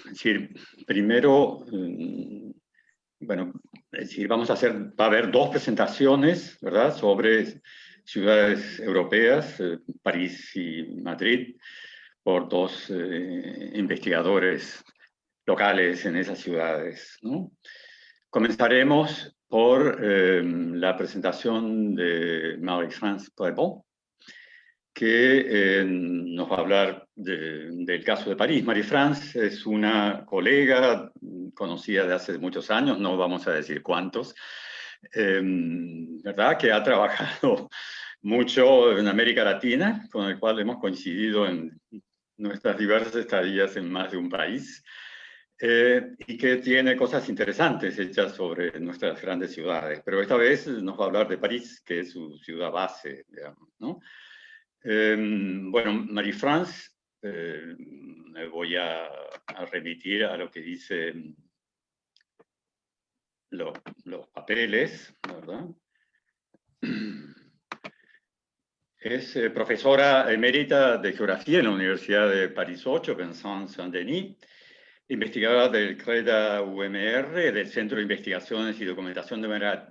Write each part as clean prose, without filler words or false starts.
Es decir, primero, bueno, es decir, va a haber dos presentaciones, ¿verdad?, sobre ciudades europeas, París y Madrid, por dos investigadores locales en esas ciudades, ¿no? Comenzaremos por la presentación de Marie-France Prévot, que nos va a hablar del caso de París. Marie-France es una colega conocida de hace muchos años, no vamos a decir cuántos, ¿verdad?, que ha trabajado mucho en América Latina, con el cual hemos coincidido en nuestras diversas estadías en más de un país, y que tiene cosas interesantes hechas sobre nuestras grandes ciudades. Pero esta vez nos va a hablar de París, que es su ciudad base, digamos, ¿no? Bueno, Marie-France, me voy a remitir a lo que dicen los papeles, ¿verdad? Es profesora emérita de Geografía en la Universidad de París 8, Vincent Saint-Denis, investigadora del CREDA-UMR, del Centro de Investigaciones y Documentación de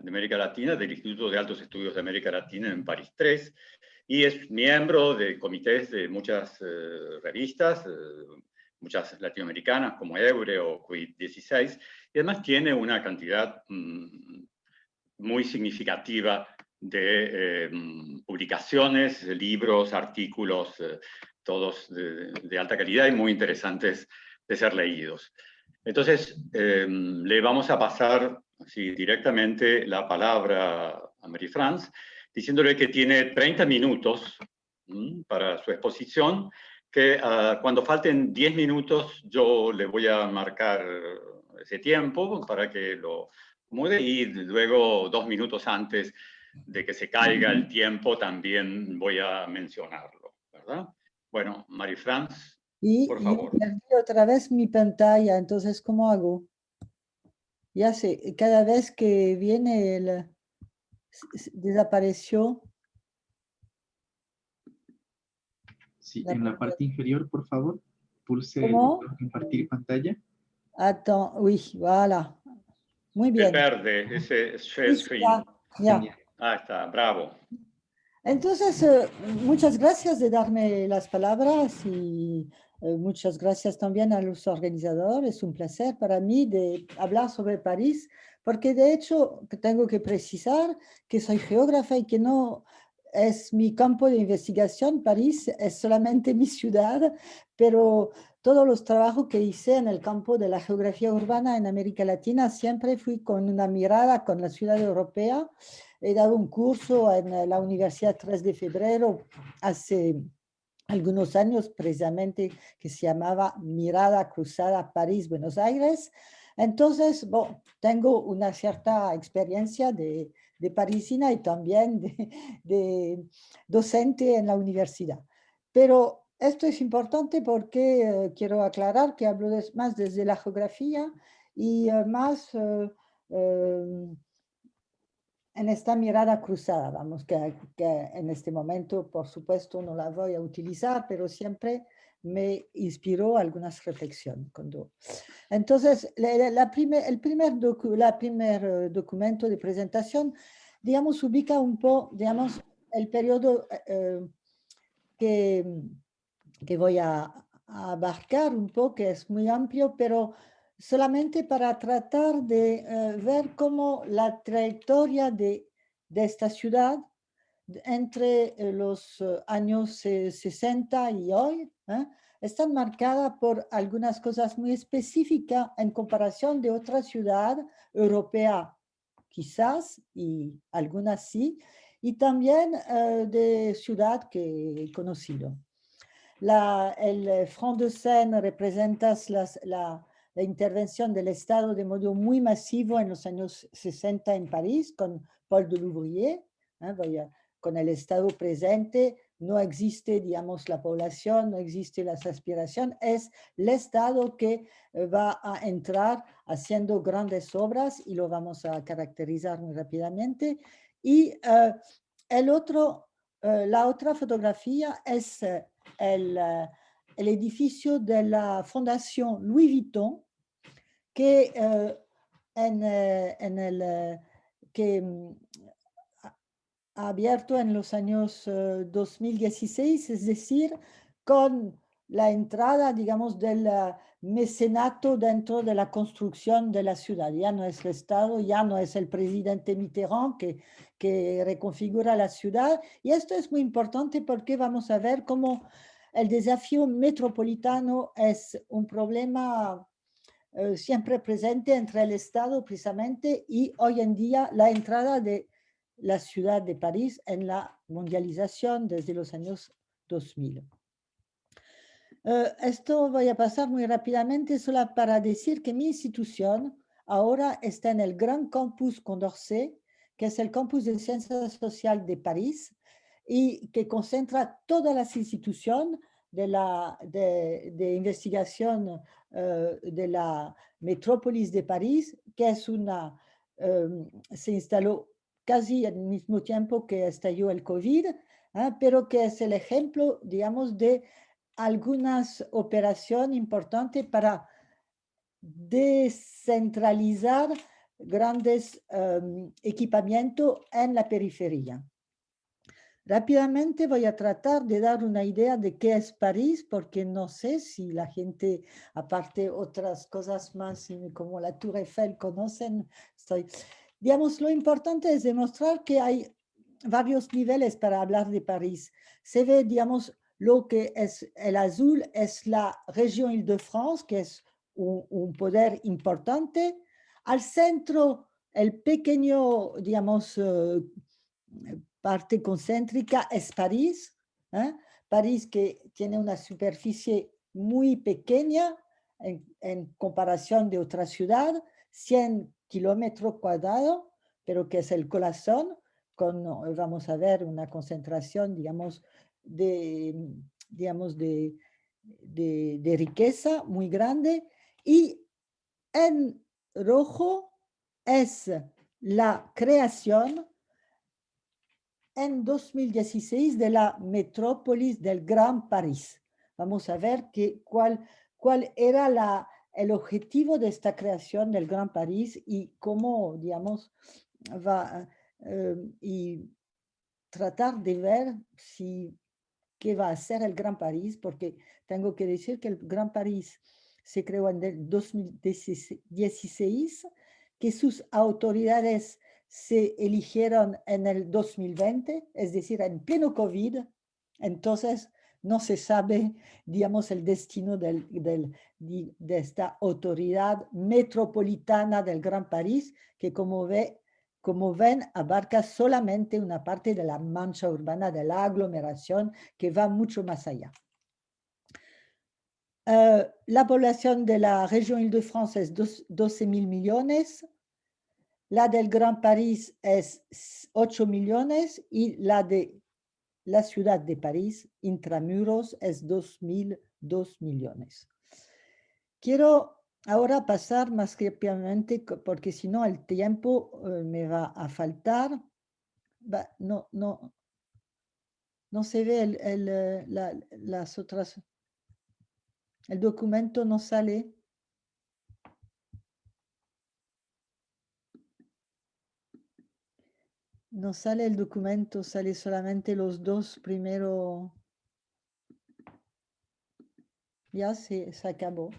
América Latina, del Instituto de Altos Estudios de América Latina en París 3, y es miembro de comités de muchas revistas, muchas latinoamericanas como Eure o Quid16, y además tiene una cantidad muy significativa de publicaciones, libros, artículos, todos de alta calidad y muy interesantes de ser leídos. Entonces, le vamos a pasar así, directamente la palabra a Marie-France, diciéndole que tiene 30 minutos para su exposición, que cuando falten 10 minutos yo le voy a marcar ese tiempo para que lo acomode, y luego 2 minutos antes de que se caiga el tiempo también voy a mencionarlo, ¿verdad? Bueno, Marie-France, por Y favor. perdí otra vez mi pantalla, entonces, ¿cómo hago? Ya sé, cada vez que viene desapareció. Sí, en la parte inferior, por favor, pulse el ¿Cómo? botón compartir pantalla. Attends, oui, voilà. Muy El bien. verde, ese share Sí, screen. ya. Genial. Ah, está, bravo. Entonces, muchas gracias de darme las palabras y muchas gracias también a los organizadores. Es un placer para mí de hablar sobre París, porque de hecho tengo que precisar que soy geógrafa y que no es mi campo de investigación. París es solamente mi ciudad, pero todos los trabajos que hice en el campo de la geografía urbana en América Latina siempre fui con una mirada con la ciudad europea. He dado un curso en la Universidad 3 de Febrero hace algunos años, precisamente, que se llamaba Mirada Cruzada París-Buenos Aires. Entonces, bueno, tengo una cierta experiencia de parisina y también de docente en la universidad. Pero esto es importante porque quiero aclarar que hablo más desde la geografía y más en esta mirada cruzada, vamos, que en este momento, por supuesto, no la voy a utilizar, pero siempre me inspiró algunas reflexiones. Entonces, el primer documento de presentación, digamos, ubica un poco, digamos, el periodo que, que voy a abarcar un poco, que es muy amplio, pero solamente para tratar de ver cómo la trayectoria de esta ciudad entre los años 60 y hoy están marcadas por algunas cosas muy específicas en comparación de otra ciudad europea, quizás, y algunas sí, y también de ciudad que he conocido. El Front de Seine representa la intervención del Estado de modo muy masivo en los años 60 en París con Paul Delouvrier. Con el Estado presente no existe, digamos, la población, no existe las aspiraciones, es el Estado que va a entrar haciendo grandes obras y lo vamos a caracterizar muy rápidamente. Y la otra fotografía es el edificio de la Fundación Louis Vuitton, que, ha abierto en los años 2016, es decir, con la entrada, digamos, del mecenato dentro de la construcción de la ciudad. Ya no es el Estado, ya no es el presidente Mitterrand que reconfigura la ciudad. Y esto es muy importante porque vamos a ver cómo el desafío metropolitano es un problema siempre presente entre el Estado precisamente y hoy en día la entrada de la ciudad de París en la mundialización desde los años 2000. Esto voy a pasar muy rápidamente solo para decir que mi institución ahora está en el Gran Campus Condorcet, que es el campus de Ciencias Sociales de París y que concentra todas las instituciones de investigación de la metrópolis de París, que es se instaló casi al mismo tiempo que estalló el COVID, pero que es el ejemplo, digamos, de algunas operaciones importantes para descentralizar grandes equipamientos en la periferia. Rápidamente voy a tratar de dar una idea de qué es París, porque no sé si la gente, aparte otras cosas más como la Tour Eiffel, conocen. Digamos, lo importante es demostrar que hay varios niveles para hablar de París. Se ve, digamos, lo que es el azul es la región Île-de-France, que es un poder importante. Al centro, el pequeño, digamos, parte concéntrica es París. París que tiene una superficie muy pequeña en comparación de otra ciudad, 100 kilómetros cuadrados, pero que es el corazón, vamos a ver una concentración, digamos, de riqueza muy grande. Y en rojo es la creación en 2016 de la metrópolis del Gran París. Vamos a ver cuál era el objetivo de esta creación del Gran París y cómo, digamos, y tratar de ver qué va a hacer el Gran París, porque tengo que decir que el Gran París se creó en el 2016, que sus autoridades se eligieron en el 2020, es decir, en pleno COVID. Entonces, no se sabe, digamos, el destino de esta autoridad metropolitana del Gran París, que como ven, abarca solamente una parte de la mancha urbana de la aglomeración que va mucho más allá. La población de la región Île-de-France es 12.000 millones, la del Gran París es 8 millones y la de la ciudad de París, intramuros, es 2.002 millones. Quiero ahora pasar más rápidamente, porque si no el tiempo me va a faltar. No se ve las otras. El documento no sale. No sale el documento, sale solamente los dos primeros. Ya se acabó.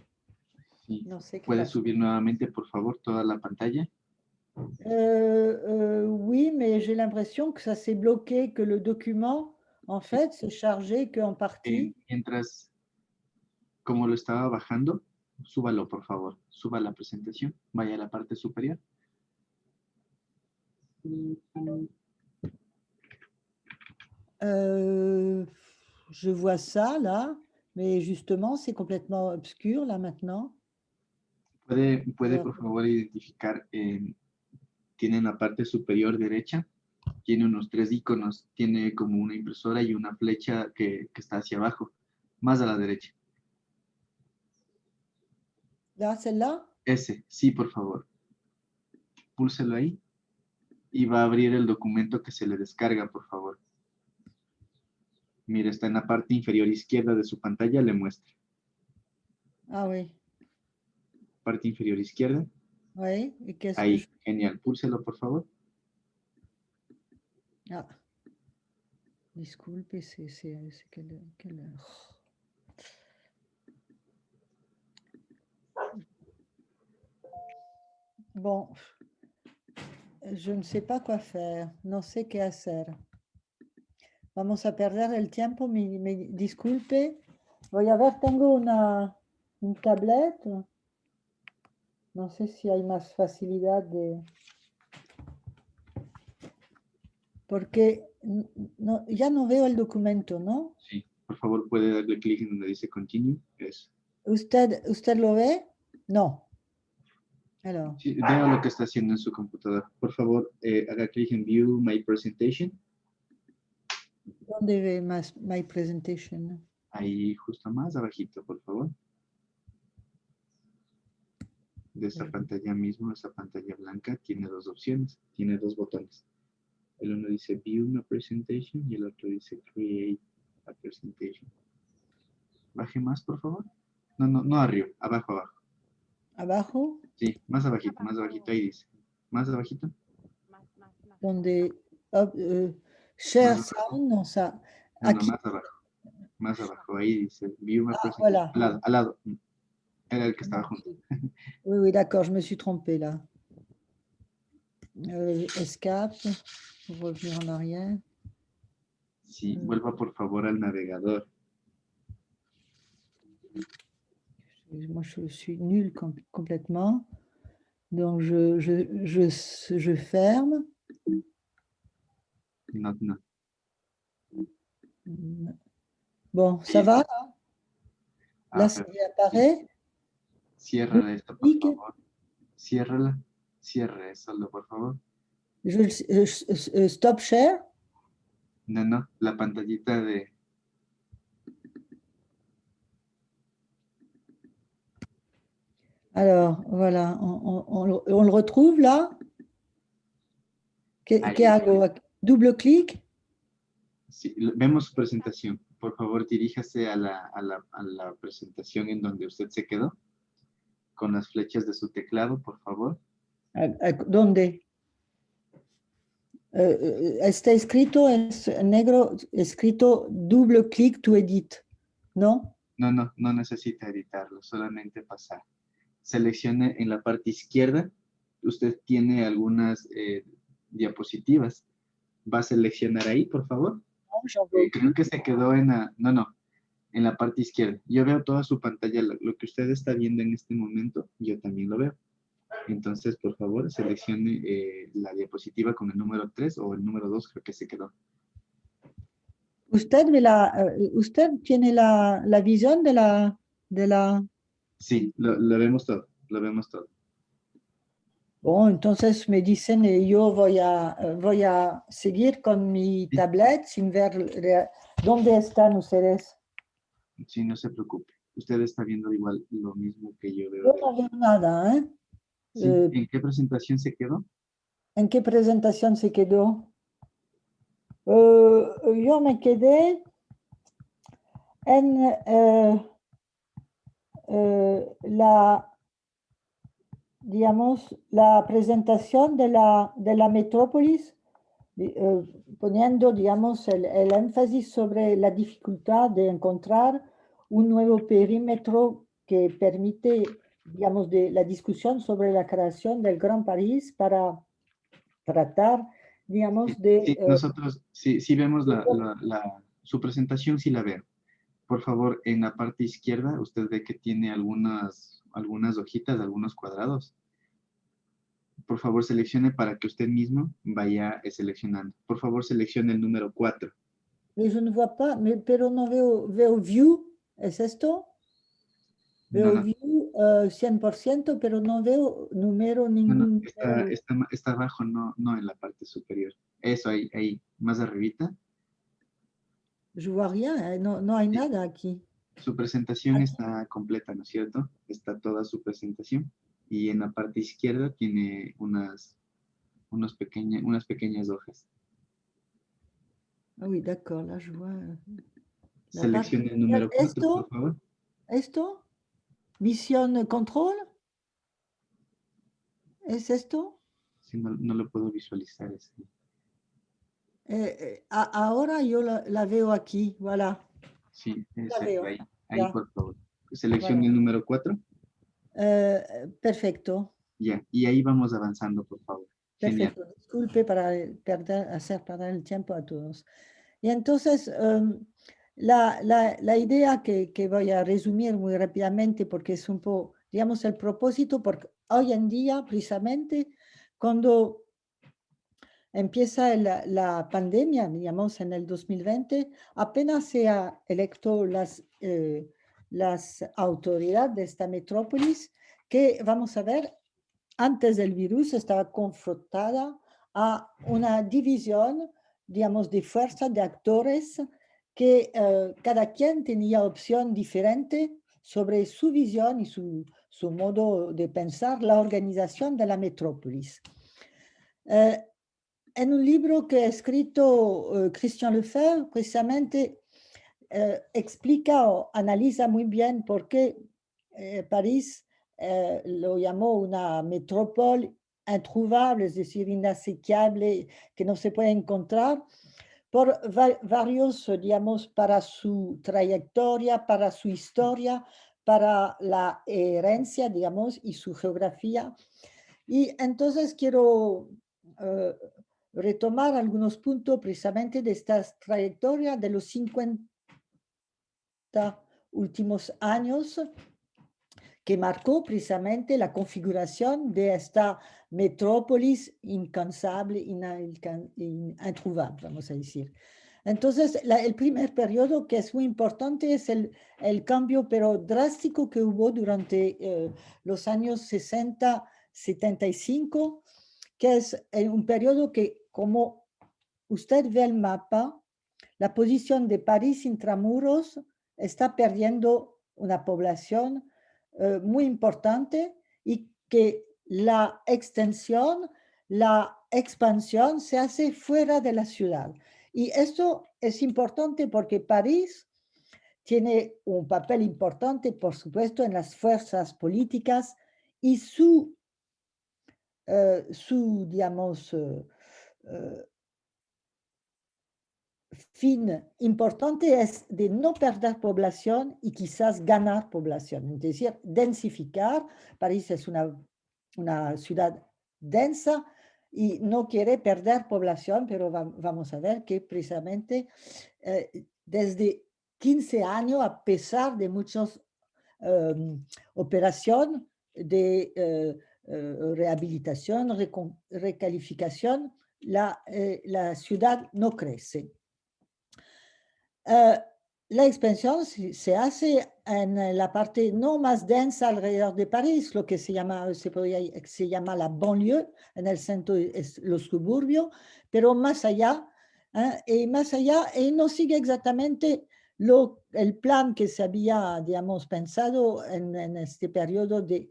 Sí. No sé qué ¿Puedes pasó. subir nuevamente, por favor, toda la pantalla? Oui, mais j'ai l'impression que ça s'est bloqué, que le document, en fait, s'est chargé qu'en partie. Mientras, como lo estaba bajando, súbalo, por favor. Suba la presentación. Vaya a la parte superior. Je vois ça, là, mais justement, c'est complètement obscur, là, maintenant. ¿Puede por favor identificar, tiene en la parte superior derecha, tiene unos 3 iconos, tiene como una impresora y una flecha que está hacia abajo, más a la derecha. Là, celle-là? Ese, sí, por favor. Púlselo ahí y va a abrir el documento que se le descarga, por favor. Mira, está en la parte inferior izquierda de su pantalla, le muestra. Ah oui. Parte inferior izquierda. Oui. Et qu'est-ce que Ahí, genial. Púlselo, por favor. Ah. Disculpe, c'est quelle... Bon, je ne sais pas quoi faire, no sé qué hacer. Vamos a perder el tiempo, me disculpe. Voy a ver, tengo un tablet. No sé si hay más facilidad de... Porque no, ya no veo el documento, ¿no? Sí, por favor, puede darle clic en donde dice Continue. Eso. ¿Usted lo ve? No. Alors, Sí, veo lo que está haciendo en su computadora. Por favor, haga clic en View My Presentation. ¿dónde ve my presentation? Ahí justo más abajito, por favor. De esa pantalla mismo, esa pantalla blanca, tiene dos opciones, tiene dos botones. El uno dice View My Presentation y el otro dice Create a Presentation. Baje más, por favor. No arriba, abajo. ¿Abajo? Sí, más abajito, ahí dice. Más abajito. Donde share Más abajo. sound, o sea, No, aquí. más abajo, ahí dice View My Presentation. Voilà. Al lado. Era el que estaba junto. Oui, d'accord, je me suis trompée là. Escape, revenir en arrière. Sí, vuelva por favor al navegador. Moi, je suis nulle complètement. Donc, je ferme. No. Bon, ça va? Là, ça Perfecto. apparaît. Ciérrala esto, por Clic. favor. Ciérrala. Cierre solo, por favor. Stop share. No. La pantallita de... Alors, voilà, on le retrouve là. Ahí. ¿Qué hago? Double clic. Sí, vemos su presentación. Por favor, diríjase a la presentación en donde usted se quedó. Con las flechas de su teclado, por favor. ¿Dónde? Está escrito en negro, escrito double clic to edit, ¿no? No necesita editarlo, solamente pasar. Seleccione en la parte izquierda. Usted tiene algunas diapositivas. Va a seleccionar ahí, por favor. Creo que se quedó en la... en la parte izquierda. Yo veo toda su pantalla, lo que usted está viendo en este momento, yo también lo veo. Entonces, por favor, seleccione la diapositiva con el número 3 o el número 2, creo que se quedó. ¿Usted tiene la visión de la... Sí, lo vemos todo, Bon, entonces me dicen, yo voy a seguir con mi tablet sin ver dónde están ustedes. Sí, no se preocupe. Usted está viendo igual lo mismo que yo veo. Yo no veo nada, ¿eh? Sí, ¿en qué presentación se quedó? ¿En qué presentación se quedó? Yo me quedé en digamos, la presentación de la metrópolis, poniendo, digamos, el énfasis sobre la dificultad de encontrar un nuevo perímetro que permite, digamos, de la discusión sobre la creación del Gran París para tratar, digamos, de... Sí, nosotros sí vemos su presentación, sí la veo. Por favor, en la parte izquierda, usted ve que tiene algunas hojitas, algunos cuadrados. Por favor, seleccione para que usted mismo vaya seleccionando. Por favor, seleccione el número 4. Mais je ne vois pas, pero no veo view, ¿es esto? Veo view 100%, pero no veo número ningún. Está abajo, no en la parte superior. Eso, ahí, más arribita. Je vois rien, no hay nada aquí. Su presentación está completa, ¿no es cierto? Está toda su presentación. Y en la parte izquierda tiene unas pequeñas hojas. Ah oui, d'accord, là je vois. Seleccione el número 4, por favor. ¿Esto? Misión control. ¿Es esto? Sí, no lo puedo visualizar. Ahora yo la veo aquí, voilà. Sí, La veo. ahí Ya. por favor. Seleccione Voilà. el número 4. Perfecto. Ya, y ahí vamos avanzando, por favor. Genial. Perfecto. Disculpe para hacer perder el tiempo a todos. Y entonces, la idea que voy a resumir muy rápidamente, porque es un poco, digamos, el propósito, porque hoy en día, precisamente, cuando empieza la pandemia, digamos, en el 2020, apenas se ha electo las autoridades de esta metrópolis, que vamos a ver, antes del virus estaba confrontada a una división, digamos, de fuerza de actores que cada quien tenía opción diferente sobre su visión y su modo de pensar la organización de la metrópolis. En un libro que ha escrito Christian Lefebvre, precisamente explica o analiza muy bien por qué París lo llamó una metrópole introuvable, es decir, inasequible, que no se puede encontrar, por varios, digamos, para su trayectoria, para su historia, para la herencia, digamos, y su geografía. Y entonces quiero retomar algunos puntos precisamente de esta trayectoria de los 50 últimos años que marcó precisamente la configuración de esta metrópolis incansable, introuvable, vamos a decir. Entonces, el primer periodo que es muy importante es el cambio, pero drástico, que hubo durante los años 60, 75, que es un periodo que, como usted ve el mapa, la posición de París intramuros está perdiendo una población muy importante, y que la extensión, la expansión se hace fuera de la ciudad. Y esto es importante porque París tiene un papel importante, por supuesto, en las fuerzas políticas, y digamos, fin importante es de no perder población y quizás ganar población, es decir, densificar. París es una ciudad densa y no quiere perder población, pero vamos a ver que precisamente desde 15 años, a pesar de muchas operaciones de rehabilitación, recalificación, la ciudad no crece. La expansión se hace en la parte no más densa alrededor de París, lo que se llama la banlieue. En el centro es los suburbios, pero más allá, y no sigue exactamente el plan que se había, digamos, pensado en este periodo de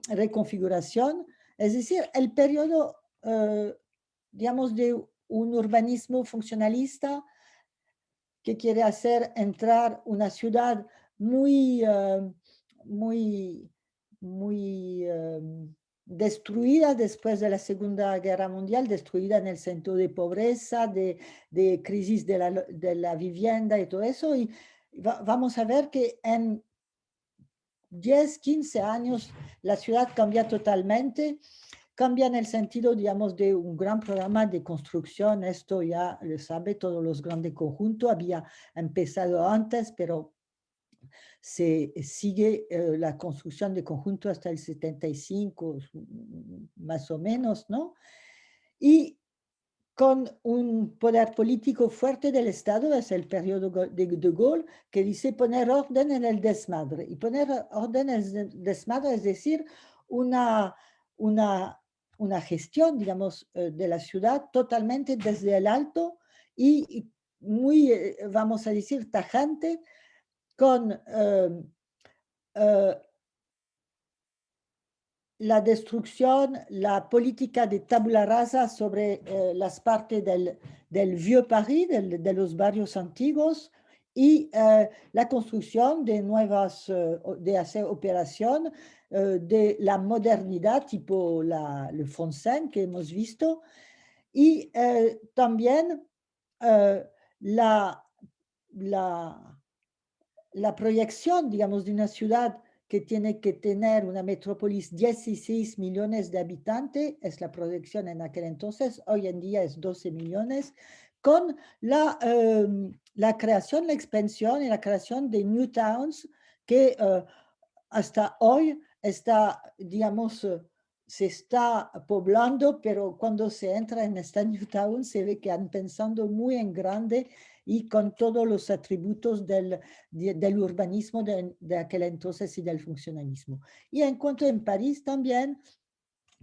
reconfiguración, es decir, el periodo, digamos, de un urbanismo funcionalista, que quiere hacer entrar una ciudad muy destruida después de la Segunda Guerra Mundial, destruida en el sentido de pobreza, de crisis de la vivienda y todo eso. Y vamos a ver que en 10, 15 años la ciudad cambia totalmente. Cambia en el sentido, digamos, de un gran programa de construcción. Esto ya lo sabe, todos los grandes conjuntos. Había empezado antes, pero se sigue la construcción de conjuntos hasta el 75, más o menos, ¿no? Y con un poder político fuerte del Estado, es el periodo de Gaulle, que dice poner orden en el desmadre. Y poner orden en el desmadre es decir, una gestión, digamos, de la ciudad totalmente desde el alto y muy, vamos a decir, tajante, con la destrucción, la política de tabula rasa sobre las partes del Vieux París, de los barrios antiguos, y la construcción de nuevas, de hacer operación de la modernidad tipo le Fontaine que hemos visto, y también la, la, la proyección, digamos, de una ciudad que tiene que tener una metrópolis 16 millones de habitantes, es la proyección en aquel entonces, hoy en día es 12 millones, con la creación, la expansión y la creación de new towns que hasta hoy está, digamos, se está poblando, pero cuando se entra en esta new town se ve que han pensado muy en grande y con todos los atributos del urbanismo de aquel entonces y del funcionalismo. Y en cuanto en París también,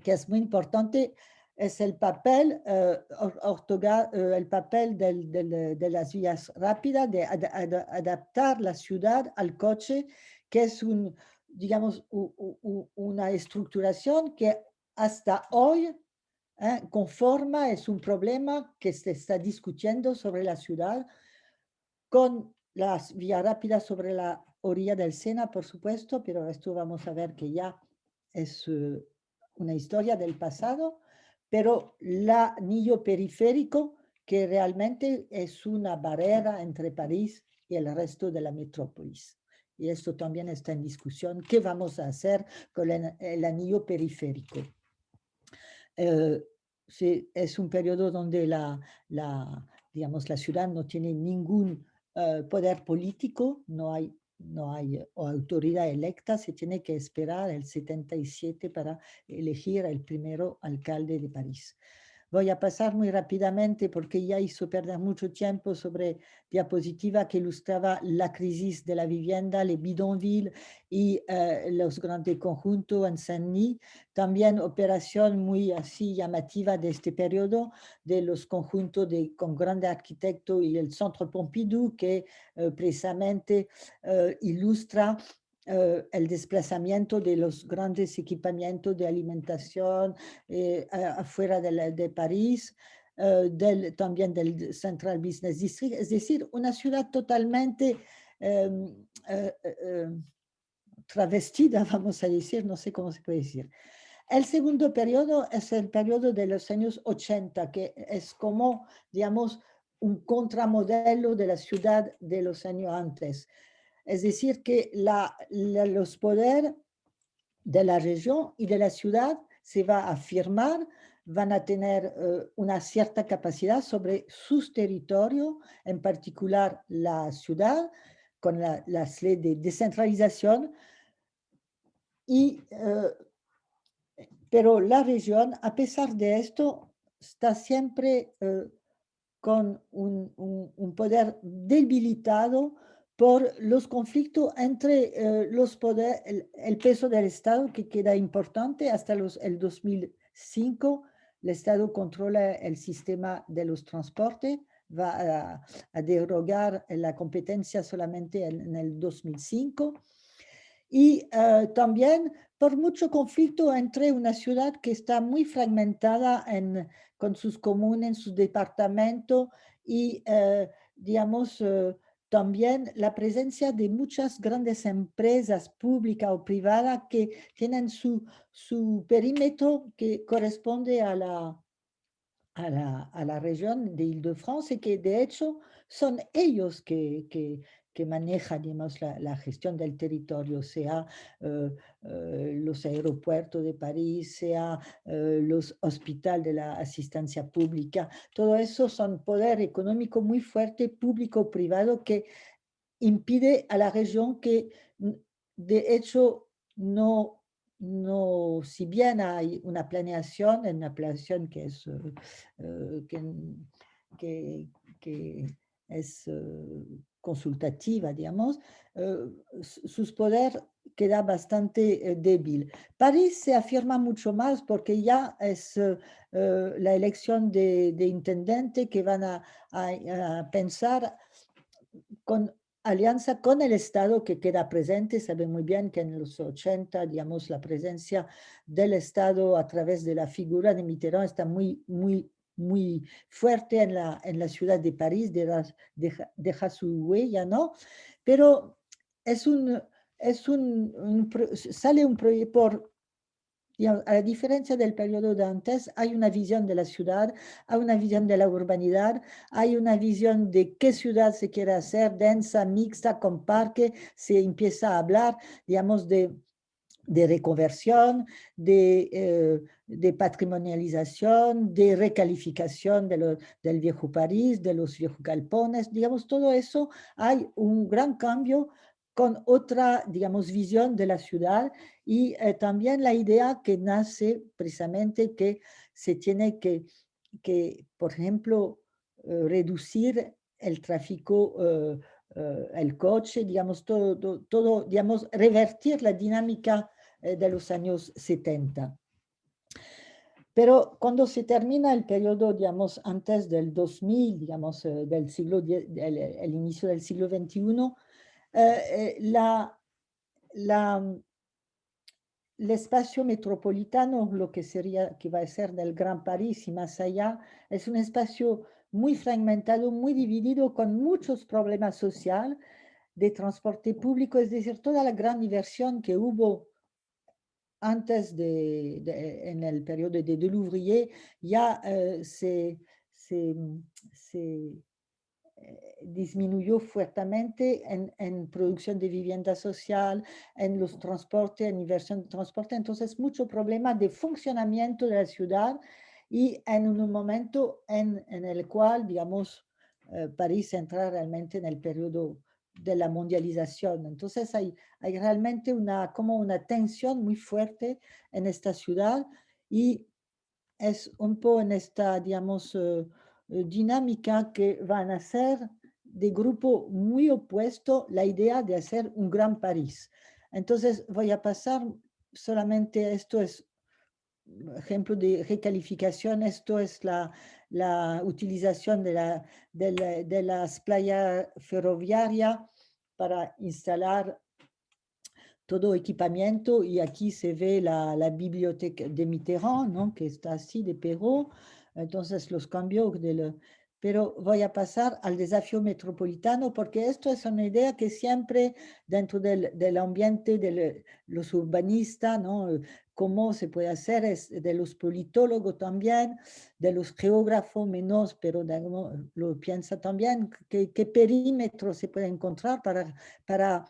que es muy importante, es el papel, el papel de las vías rápidas, de adaptar la ciudad al coche, que es digamos, una estructuración que hasta hoy conforma, es un problema que se está discutiendo sobre la ciudad, con las vías rápidas sobre la orilla del Sena, por supuesto, pero esto vamos a ver que ya es una historia del pasado, pero el anillo periférico, que realmente es una barrera entre París y el resto de la metrópolis. Y esto también está en discusión. ¿Qué vamos a hacer con el anillo periférico? Sí, es un periodo donde digamos, la ciudad no tiene ningún poder político, no hay autoridad electa, se tiene que esperar el 77 para elegir el primero alcalde de París. Voy a pasar muy rápidamente porque ya hizo perder mucho tiempo sobre diapositiva que ilustraba la crisis de la vivienda, les bidonvilles y los grandes conjuntos en Saint-Denis. También operación muy así llamativa de este periodo de los conjuntos con grandes arquitectos y el Centro Pompidou que precisamente ilustra el desplazamiento de los grandes equipamientos de alimentación afuera de París, también del Central Business District, es decir, una ciudad totalmente travestida, vamos a decir, no sé cómo se puede decir. El segundo periodo es el periodo de los años 80, que es como, digamos, un contramodelo de la ciudad de los años antes. Es decir, que los poderes de la región y de la ciudad se va a afirmar, van a tener una cierta capacidad sobre sus territorios, en particular la ciudad, con las leyes de descentralización, pero la región, a pesar de esto, está siempre con un poder debilitado por los conflictos entre los poderes, el peso del Estado que queda importante hasta el 2005. El Estado controla el sistema de los transportes, va a derogar la competencia solamente en el 2005. Y también por mucho conflicto entre una ciudad que está muy fragmentada con sus comunes, sus departamentos y, digamos, también la presencia de muchas grandes empresas públicas o privadas que tienen su perímetro que corresponde a la región de Île-de-France y que de hecho son ellos que manejan, digamos, la gestión del territorio, sea los aeropuertos de París, sea los hospitales de la asistencia pública. Todo eso son poder económico muy fuerte, público-privado, que impide a la región que, de hecho, si bien hay una planeación que es, que es consultativa, digamos, sus poder queda bastante débil. París se afirma mucho más porque ya es la elección de intendente que van a pensar con alianza con el Estado que queda presente. Sabe muy bien que en los 80, digamos, la presencia del Estado a través de la figura de Mitterrand está muy, muy muy fuerte en la ciudad de París, deja su huella, ¿no? Pero sale un proyecto, digamos, a la diferencia del periodo de antes, hay una visión de la ciudad, hay una visión de la urbanidad, hay una visión de qué ciudad se quiere hacer, densa, mixta, con parque, se empieza a hablar, digamos, de reconversión, de patrimonialización, de recalificación del viejo París, de los viejos galpones, digamos, todo eso, hay un gran cambio con otra, digamos, visión de la ciudad y también la idea que nace precisamente que se tiene que por ejemplo, reducir el tráfico, el coche, digamos, todo, digamos, revertir la dinámica de los años 70. Pero cuando se termina el periodo, digamos, antes del 2000, digamos, del siglo, el inicio del siglo XXI, el espacio metropolitano, lo que sería, que va a ser del Gran París y más allá, es un espacio muy fragmentado, muy dividido, con muchos problemas sociales de transporte público, es decir, toda la gran inversión que hubo antes en el periodo de Delouvrier, ya se disminuyó fuertemente en producción de vivienda social, en los transportes, en inversión de transporte. Entonces, mucho problema de funcionamiento de la ciudad y en un momento en el cual, digamos, París entra realmente en el periodo de la mundialización. Entonces, hay realmente como una tensión muy fuerte en esta ciudad y es un poco en esta, digamos, dinámica que van a ser de grupo muy opuesto la idea de hacer un gran París. Entonces voy a pasar solamente, esto es ejemplo de recalificación, esto es la utilización de las playas ferroviarias para instalar todo equipamiento, y aquí se ve la biblioteca de Mitterrand, ¿no? Que está así de Perrault. Entonces los cambios pero voy a pasar al desafío metropolitano, porque esto es una idea que siempre dentro del ambiente de los urbanistas, ¿no? Cómo se puede hacer, es de los politólogos también, de los geógrafos menos, pero lo piensa también, qué perímetro se puede encontrar para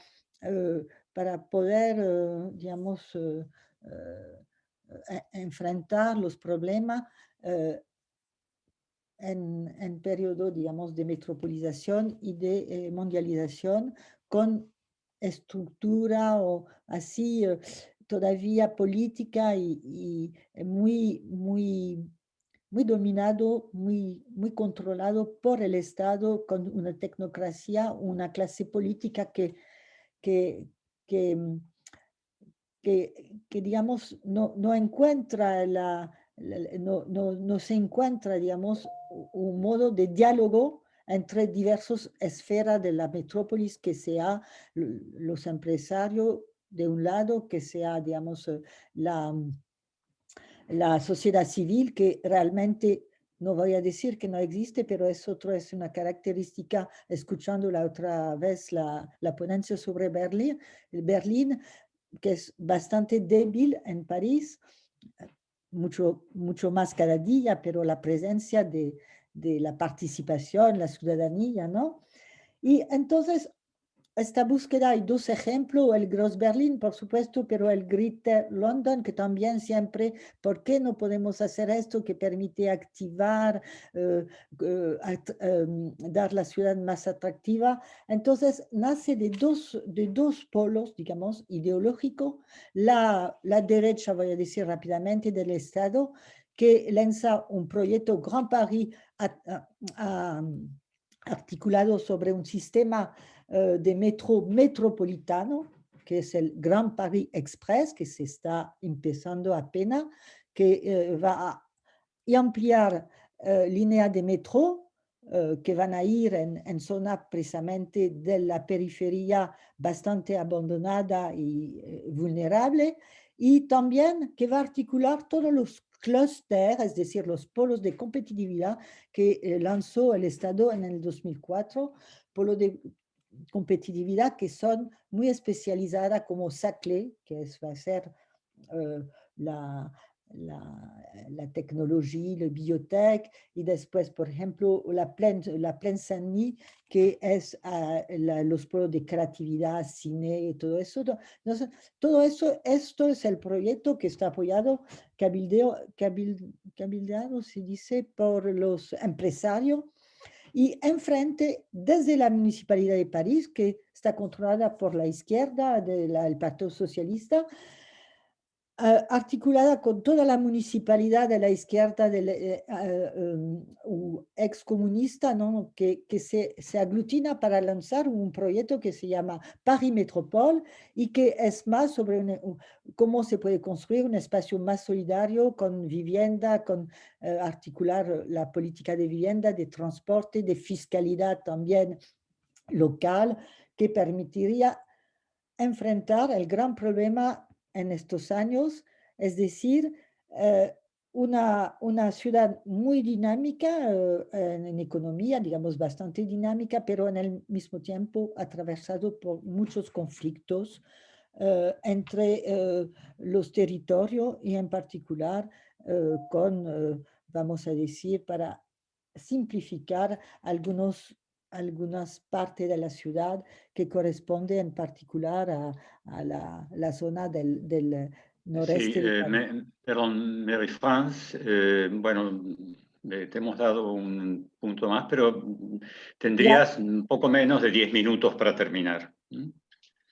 para poder, digamos, enfrentar los problemas en periodo, digamos, de metropolización y de mundialización, con estructura o así todavía política y muy dominado, muy controlado por el Estado, con una tecnocracia, una clase política que, que, que digamos, no encuentra no se encuentra, digamos, un modo de diálogo entre diversas esferas de la metrópolis, que sea los empresarios de un lado, que sea, digamos, la sociedad civil, que realmente no voy a decir que no existe, pero es una característica, escuchando la otra vez la ponencia sobre Berlín, que es bastante débil en París, mucho más cada día, pero la presencia de la participación, la ciudadanía, ¿no? Y entonces, esta búsqueda, hay dos ejemplos, el Gross Berlin, por supuesto, pero el Greater London, que también siempre, ¿por qué no podemos hacer esto que permite activar, dar la ciudad más atractiva? Entonces, nace de dos polos, digamos, ideológicos. La derecha, voy a decir rápidamente, del Estado, que lanza un proyecto Grand Paris articulado sobre un sistema de metro metropolitano, que es el Grand Paris Express, que se está empezando apenas, que va a ampliar líneas de metro que van a ir en zona precisamente de la periferia bastante abandonada y vulnerable, y también que va a articular todos los clústeres, es decir, los polos de competitividad que lanzó el Estado en el 2004, polos de competitividad que son muy especializadas como SACLE, que va a ser la, la tecnología, la biotech, y después, por ejemplo, la Plaine Saint-Denis, que es los polos de creatividad, cine y todo eso. Entonces, todo eso, esto es el proyecto que está apoyado, cabildeado, se dice, por los empresarios, y enfrente, desde la Municipalidad de París, que está controlada por la izquierda del Partido Socialista, articulada con toda la municipalidad de la izquierda excomunista, ¿no? que se aglutina para lanzar un proyecto que se llama Paris Métropole y que es más sobre cómo se puede construir un espacio más solidario con vivienda, con articular la política de vivienda, de transporte, de fiscalidad también local, que permitiría enfrentar el gran problema en estos años, es decir, una ciudad muy dinámica en economía, digamos bastante dinámica, pero en el mismo tiempo atravesado por muchos conflictos entre los territorios y en particular con, vamos a decir, para simplificar algunas partes de la ciudad que corresponde en particular a la zona del Sí, noreste de París. perdón, Mary France, bueno, te hemos dado un punto más, pero Ya, tendrías un poco menos de 10 minutos para terminar.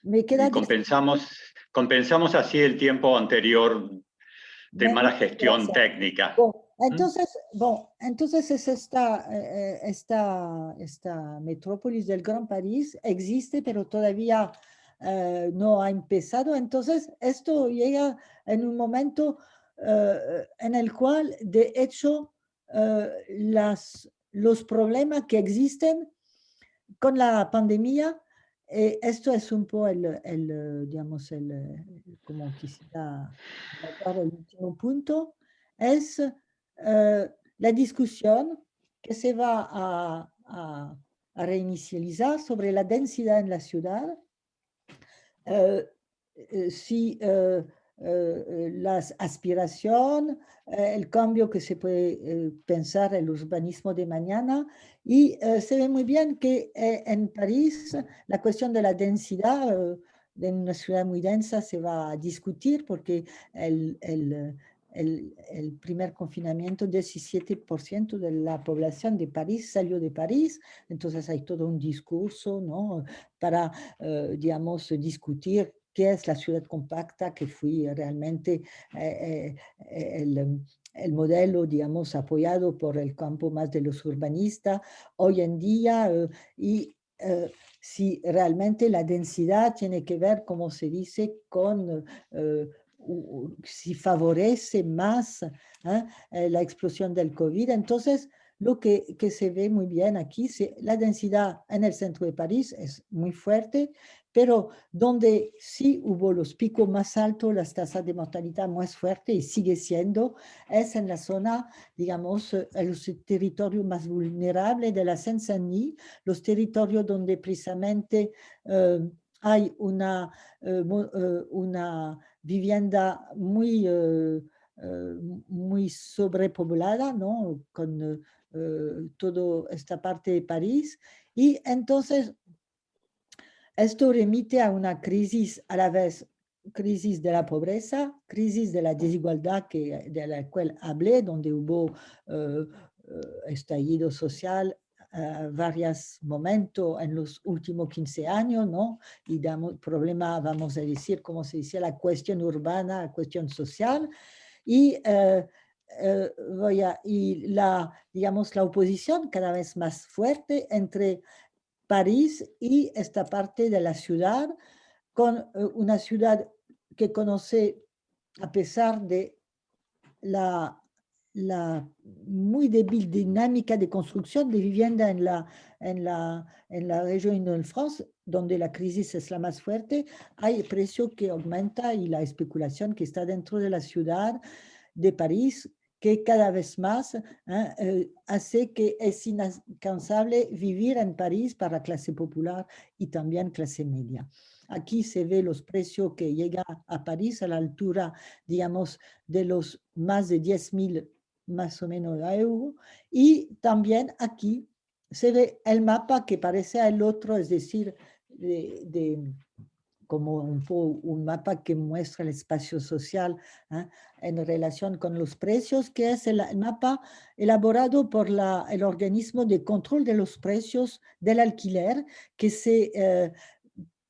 me Y queda 10 minutos. compensamos así el tiempo anterior de mala gestión Gracias. técnica. Entonces es esta metrópolis del Gran París existe, pero todavía no ha empezado. Entonces esto llega en un momento en el cual, de hecho, los problemas que existen con la pandemia, esto es un poco digamos, como quisiera tratar el último punto, es la discusión que se va a reinicializar sobre la densidad en la ciudad, si las aspiraciones, el cambio que se puede pensar el urbanismo de mañana, y se ve muy bien que en París la cuestión de la densidad de una ciudad muy densa se va a discutir porque el primer confinamiento, 17% de la población de París salió de París, entonces hay todo un discurso, ¿no? Para, digamos, discutir qué es la ciudad compacta, que fue realmente el modelo, digamos, apoyado por el campo más de los urbanistas hoy en día, y si realmente la densidad tiene que ver, como se dice, con si favorece más la explosión del COVID. Entonces, lo que se ve muy bien aquí, la densidad en el centro de París es muy fuerte, pero donde sí hubo los picos más altos, las tasas de mortalidad más fuertes, y sigue siendo, es en la zona, digamos, los territorios más vulnerables de la Seine-Saint-Denis, los territorios donde precisamente hay una vivienda muy sobrepoblada, ¿no? Con toda esta parte de París, y entonces esto remite a una crisis a la vez, crisis de la pobreza, crisis de la desigualdad de la cual hablé, donde hubo estallido social varios momentos en los últimos 15 años, ¿no? Y damos problema, vamos a decir, como se dice, la cuestión urbana, la cuestión social, y digamos, la oposición cada vez más fuerte entre París y esta parte de la ciudad, con una ciudad que conoce, a pesar de la muy débil dinámica de construcción de vivienda en la región de France, donde la crisis es la más fuerte, hay precio que aumenta y la especulación que está dentro de la ciudad de París, que cada vez más hace que es inalcanzable vivir en París para clase popular y también clase media. Aquí se ve los precios que llegan a París a la altura, digamos, de los más de 10.000 más o menos euros. Y también aquí se ve el mapa que parece el otro, es decir, como un mapa que muestra el espacio social en relación con los precios, que es el mapa elaborado por el organismo de control de los precios del alquiler, que se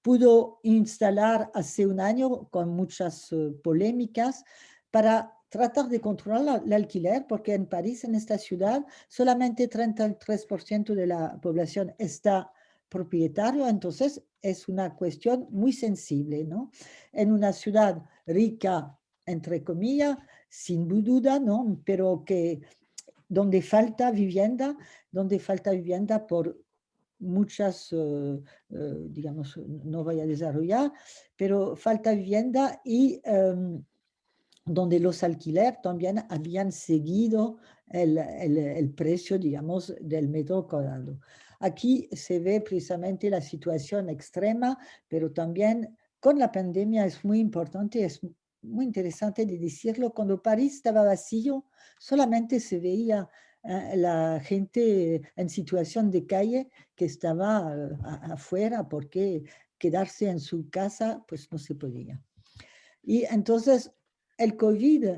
pudo instalar hace un año con muchas polémicas para tratar de controlar el alquiler, porque en París, en esta ciudad, solamente 33% de la población está propietario, entonces es una cuestión muy sensible, ¿no? En una ciudad rica, entre comillas, sin duda, ¿no? Pero que donde falta vivienda por muchas, digamos, no voy a desarrollar, pero falta vivienda y donde los alquileres también habían seguido el precio, digamos, del metro cuadrado. Aquí se ve precisamente la situación extrema, pero también con la pandemia es muy importante, es muy interesante de decirlo, cuando París estaba vacío, solamente se veía la gente en situación de calle que estaba afuera porque quedarse en su casa pues no se podía. Y entonces el COVID,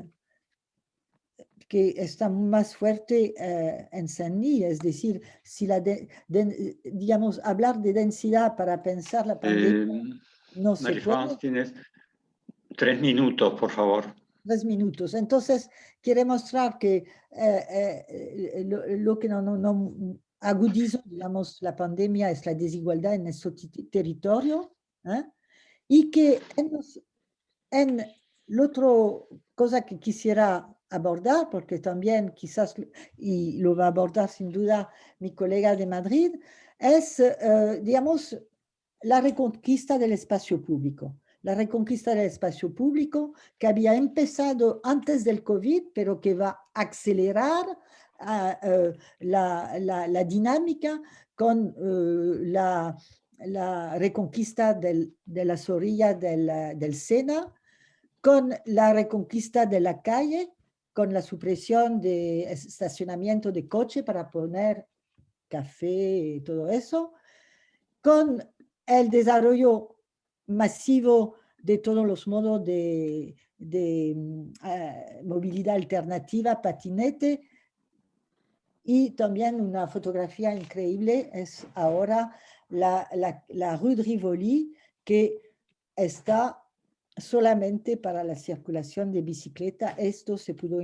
que está más fuerte en Saint-Denis, es decir, si digamos, hablar de densidad para pensar la pandemia no se Marie-France, puede. tienes 3 minutos, por favor. 3 minutos. Entonces, quiere mostrar que lo que no agudizó, digamos, la pandemia es la desigualdad en nuestro territorio, y que en la otra cosa que quisiera abordar, porque también quizás, y lo va a abordar sin duda mi colega de Madrid, es, digamos, la reconquista del espacio público. La reconquista del espacio público que había empezado antes del COVID, pero que va a acelerar la dinámica con la reconquista de las orillas del Sena, con la reconquista de la calle, con la supresión de estacionamiento de coche para poner café y todo eso, con el desarrollo masivo de todos los modos de movilidad alternativa, patinete, y también una fotografía increíble es ahora la Rue de Rivoli, que está solamente para la circulación de bicicleta. Esto se pudo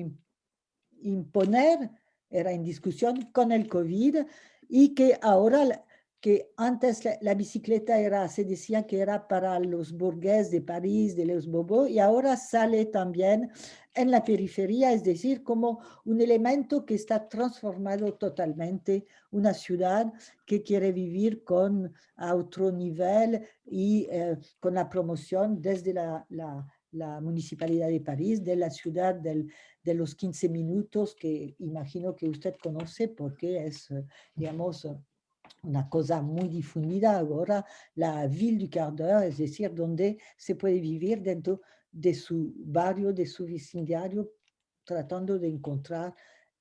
imponer, era en discusión con el COVID, y que ahora, que antes la bicicleta se decía que era para los burgueses de París, de los bobos, y ahora sale también en la periferia, es decir, como un elemento que está transformado totalmente una ciudad que quiere vivir a otro nivel y con la promoción desde la Municipalidad de París, de la ciudad de los 15 minutos, que imagino que usted conoce porque es, digamos, una cosa muy difundida ahora, la ville du quart d'heure, es decir, donde se puede vivir dentro de su barrio, de su vecindario, tratando de encontrar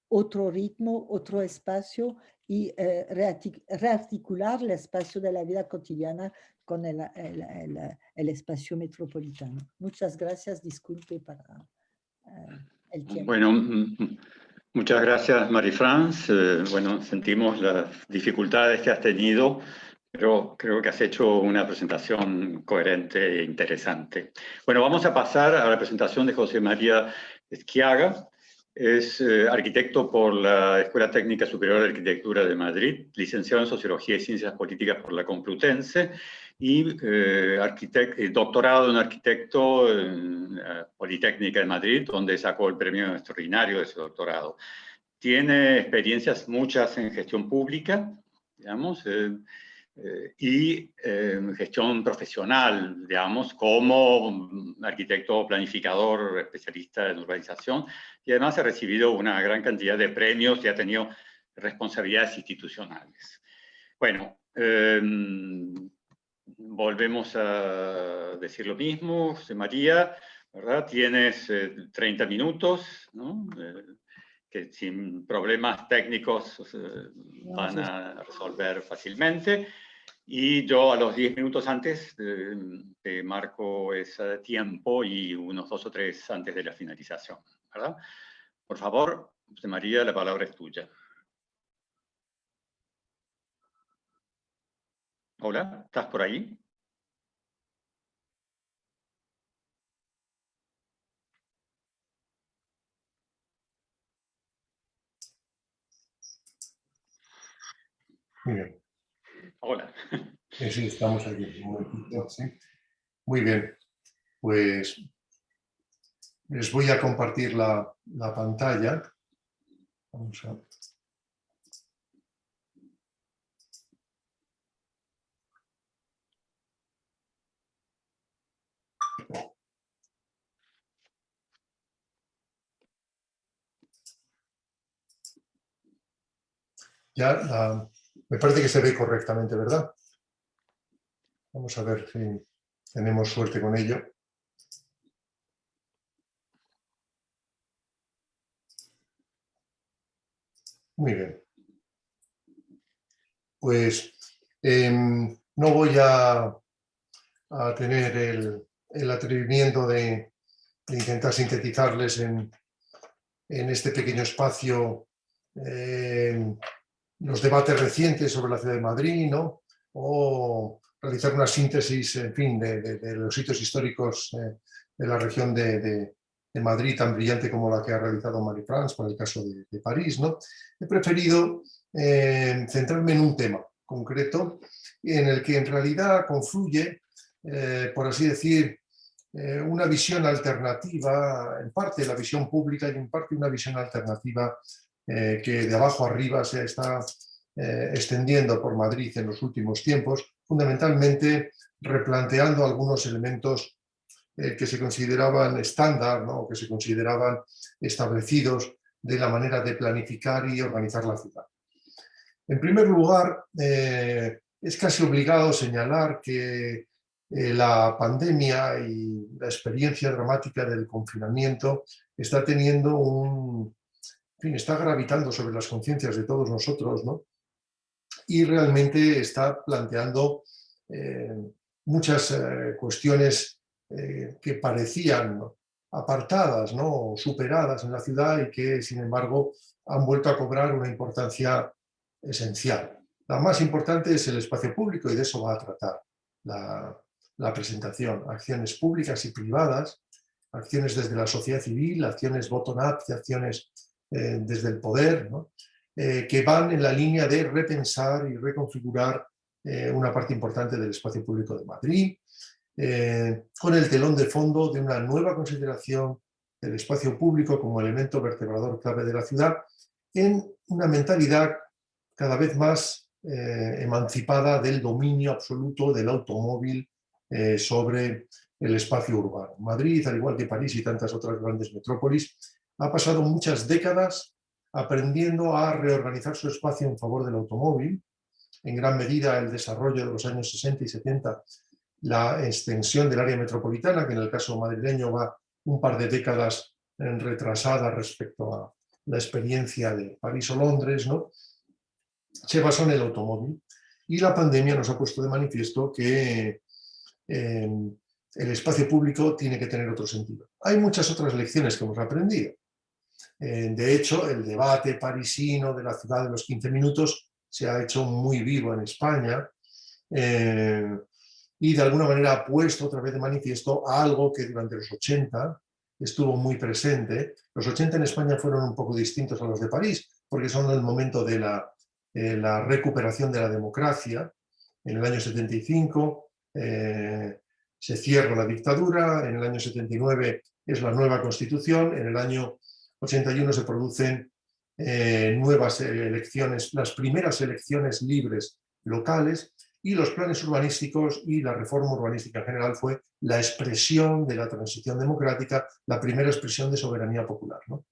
otro ritmo, otro espacio y rearticular el espacio de la vida cotidiana con el espacio metropolitano. Muchas gracias, disculpe para el tiempo. Bueno, muchas gracias, Marie-France. Bueno, sentimos las dificultades que has tenido, pero creo que has hecho una presentación coherente e interesante. Bueno, vamos a pasar a la presentación de José María Schiaga. Es arquitecto por la Escuela Técnica Superior de Arquitectura de Madrid, licenciado en Sociología y Ciencias Políticas por la Complutense y doctorado en arquitecto en la Politécnica de Madrid, donde sacó el premio extraordinario de ese doctorado. Tiene experiencias muchas en gestión pública, digamos, y gestión profesional, digamos, como arquitecto planificador, especialista en urbanización, y además ha recibido una gran cantidad de premios y ha tenido responsabilidades institucionales. Bueno, volvemos a decir lo mismo, José María, ¿verdad? Tienes 30 minutos, ¿no? Que sin problemas técnicos van a resolver fácilmente. Y yo a los 10 minutos antes te marco ese tiempo y unos 2 o 3 antes de la finalización, ¿verdad? Por favor, José María, la palabra es tuya. Hola, ¿estás por ahí? Muy bien. Hola. Sí, estamos aquí. Un momentito, ¿sí? Muy bien. Pues les voy a compartir la pantalla. Vamos a... Ya, me parece que se ve correctamente, ¿verdad? Vamos a ver si tenemos suerte con ello. Muy bien. Pues no voy a tener el atrevimiento de intentar sintetizarles en este pequeño espacio los debates recientes sobre la ciudad de Madrid, ¿no? O realizar una síntesis, en fin, de los sitios históricos de la región de Madrid, tan brillante como la que ha realizado Marie-France, por el caso de París, ¿no? He preferido centrarme en un tema concreto en el que en realidad confluye, por así decir, una visión alternativa, en parte la visión pública y en parte una visión alternativa que de abajo arriba se está extendiendo por Madrid en los últimos tiempos, fundamentalmente replanteando algunos elementos que se consideraban estándar, ¿no? O que se consideraban establecidos de la manera de planificar y organizar la ciudad. En primer lugar, es casi obligado señalar que la pandemia y la experiencia dramática del confinamiento está teniendo en fin, está gravitando sobre las conciencias de todos nosotros, ¿no? Y realmente está planteando muchas cuestiones que parecían apartadas, ¿no? O superadas en la ciudad y que, sin embargo, han vuelto a cobrar una importancia esencial. La más importante es el espacio público y de eso va a tratar la presentación. Acciones públicas y privadas, acciones desde la sociedad civil, acciones bottom-up y acciones desde el poder, ¿no? Que van en la línea de repensar y reconfigurar una parte importante del espacio público de Madrid, con el telón de fondo de una nueva consideración del espacio público como elemento vertebrador clave de la ciudad, en una mentalidad cada vez más emancipada del dominio absoluto del automóvil sobre el espacio urbano. Madrid, al igual que París y tantas otras grandes metrópolis, ha pasado muchas décadas aprendiendo a reorganizar su espacio en favor del automóvil, en gran medida el desarrollo de los años 60 y 70, la extensión del área metropolitana, que en el caso madrileño va un par de décadas retrasada respecto a la experiencia de París o Londres, ¿no? Se basó en el automóvil y la pandemia nos ha puesto de manifiesto que el espacio público tiene que tener otro sentido. Hay muchas otras lecciones que hemos aprendido. De hecho, el debate parisino de la ciudad de los 15 minutos se ha hecho muy vivo en España y de alguna manera ha puesto otra vez de manifiesto algo que durante los 80 estuvo muy presente. Los 80 en España fueron un poco distintos a los de París, porque son el momento de la recuperación de la democracia. En el año 75 se cierra la dictadura, en el año 79 es la nueva constitución, en el año 81 se producen nuevas elecciones, las primeras elecciones libres locales, y los planes urbanísticos y la reforma urbanística en general fue la expresión de la transición democrática, la primera expresión de soberanía popular, ¿no?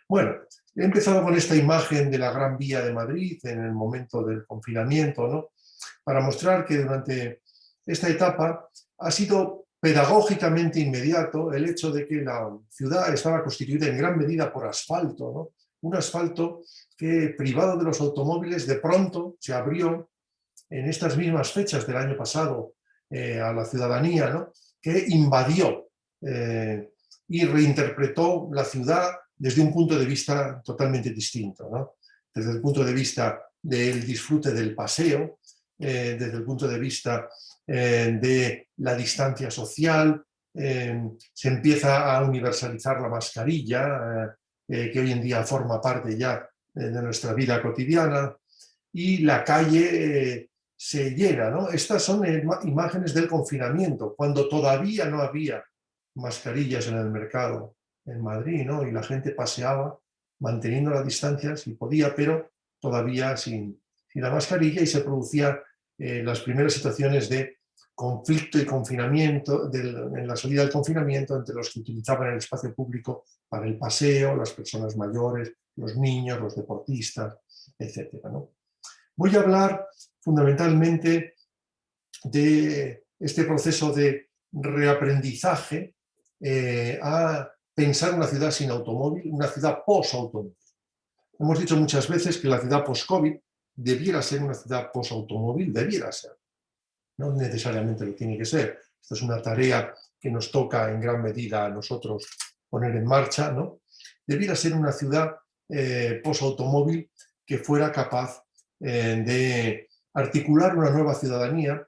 Bueno, he empezado con esta imagen de la Gran Vía de Madrid en el momento del confinamiento, ¿no? Para mostrar que durante esta etapa ha sido pedagógicamente inmediato el hecho de que la ciudad estaba constituida en gran medida por asfalto, ¿no? Un asfalto que, privado de los automóviles, de pronto se abrió en estas mismas fechas del año pasado a la ciudadanía, ¿no? Que invadió y reinterpretó la ciudad desde un punto de vista totalmente distinto, ¿no? Desde el punto de vista del disfrute del paseo, desde el punto de vista de la distancia social, se empieza a universalizar la mascarilla, que hoy en día forma parte ya de nuestra vida cotidiana, y la calle se llena, ¿no? Estas son imágenes del confinamiento, cuando todavía no había mascarillas en el mercado en Madrid, ¿no? Y la gente paseaba manteniendo la distancia si podía, pero todavía sin la mascarilla, y se producían las primeras situaciones de conflicto y confinamiento, en la salida del confinamiento, entre los que utilizaban el espacio público para el paseo, las personas mayores, los niños, los deportistas, etc., ¿no? Voy a hablar fundamentalmente de este proceso de reaprendizaje a pensar una ciudad sin automóvil, una ciudad post-automóvil. Hemos dicho muchas veces que la ciudad post-COVID debiera ser una ciudad post-automóvil, debiera ser. No necesariamente lo tiene que ser. Esta es una tarea que nos toca en gran medida a nosotros poner en marcha, ¿no? Debiera ser una ciudad post-automóvil que fuera capaz de articular una nueva ciudadanía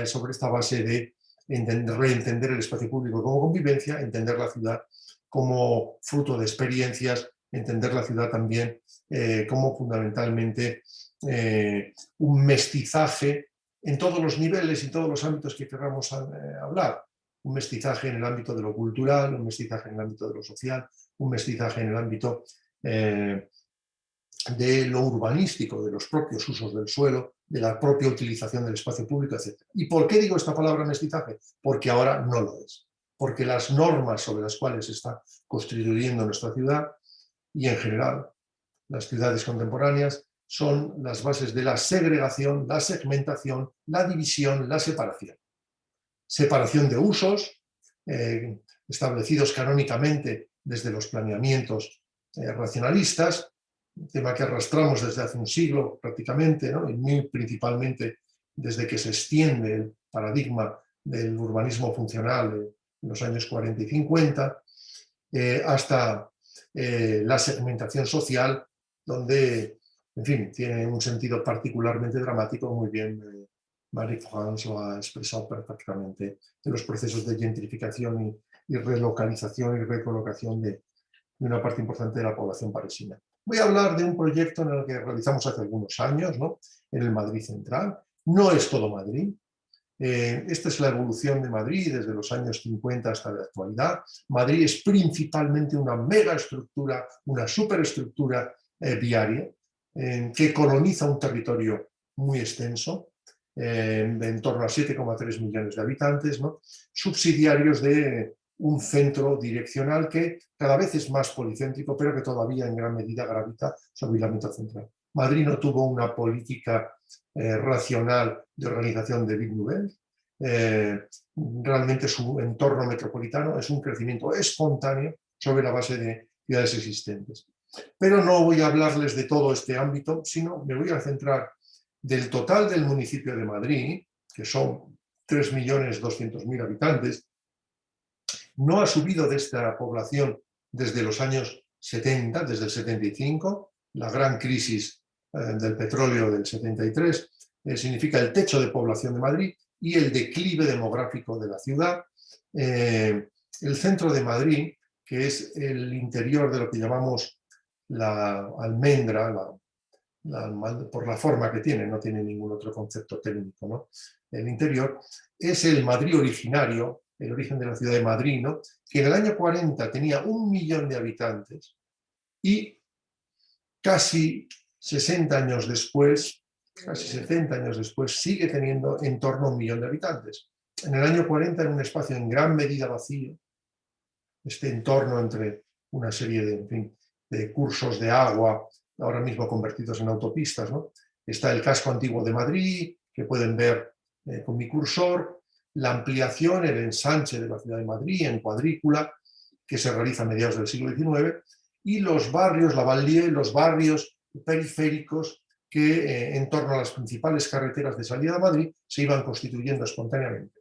sobre esta base de reentender el espacio público como convivencia, entender la ciudad como fruto de experiencias, entender la ciudad también como fundamentalmente un mestizaje en todos los niveles y todos los ámbitos que queramos hablar. Un mestizaje en el ámbito de lo cultural, un mestizaje en el ámbito de lo social, un mestizaje en el ámbito de lo urbanístico, de los propios usos del suelo, de la propia utilización del espacio público, etc. ¿Y por qué digo esta palabra mestizaje? Porque ahora no lo es. Porque las normas sobre las cuales se está constituyendo nuestra ciudad, y en general las ciudades contemporáneas, son las bases de la segregación, la segmentación, la división, la separación. Separación de usos, establecidos canónicamente desde los planeamientos racionalistas, un tema que arrastramos desde hace un siglo prácticamente, ¿no? Y muy principalmente desde que se extiende el paradigma del urbanismo funcional en los años 40 y 50, hasta la segmentación social, donde, en fin, tiene un sentido particularmente dramático. Muy bien, Marie-France lo ha expresado perfectamente, de los procesos de gentrificación y relocalización y recolocación de una parte importante de la población parisina. Voy a hablar de un proyecto en el que realizamos hace algunos años, ¿no? En el Madrid Central. No es todo Madrid. Esta es la evolución de Madrid desde los años 50 hasta la actualidad. Madrid es principalmente una megaestructura, una superestructura viaria que coloniza un territorio muy extenso, de en torno a 7,3 millones de habitantes, ¿no? Subsidiarios de un centro direccional que cada vez es más policéntrico, pero que todavía en gran medida gravita sobre el ámbito central. Madrid no tuvo una política racional de organización de Ville Nouvelle. Realmente su entorno metropolitano es un crecimiento espontáneo sobre la base de ciudades existentes. Pero no voy a hablarles de todo este ámbito, sino me voy a centrar del total del municipio de Madrid, que son 3.200.000 habitantes. No ha subido de esta población desde los años 70, desde el 75, la gran crisis del petróleo del 73, significa el techo de población de Madrid y el declive demográfico de la ciudad. El centro de Madrid, que es el interior de lo que llamamos la almendra, por la forma que tiene, no tiene ningún otro concepto técnico, ¿no? El interior es el Madrid originario, el origen de la ciudad de Madrid, ¿no? Que en el año 40 tenía 1 millón de habitantes y casi 60 años después casi 70 años después, sigue teniendo en torno a 1 millón de habitantes. En el año 40, en un espacio en gran medida vacío, este entorno entre una serie de, en fin, de cursos de agua, ahora mismo convertidos en autopistas, ¿no? Está el casco antiguo de Madrid, que pueden ver con mi cursor, la ampliación, el ensanche de la ciudad de Madrid en cuadrícula, que se realiza a mediados del siglo XIX, y los barrios, la banlieue, los barrios periféricos que en torno a las principales carreteras de salida a Madrid se iban constituyendo espontáneamente.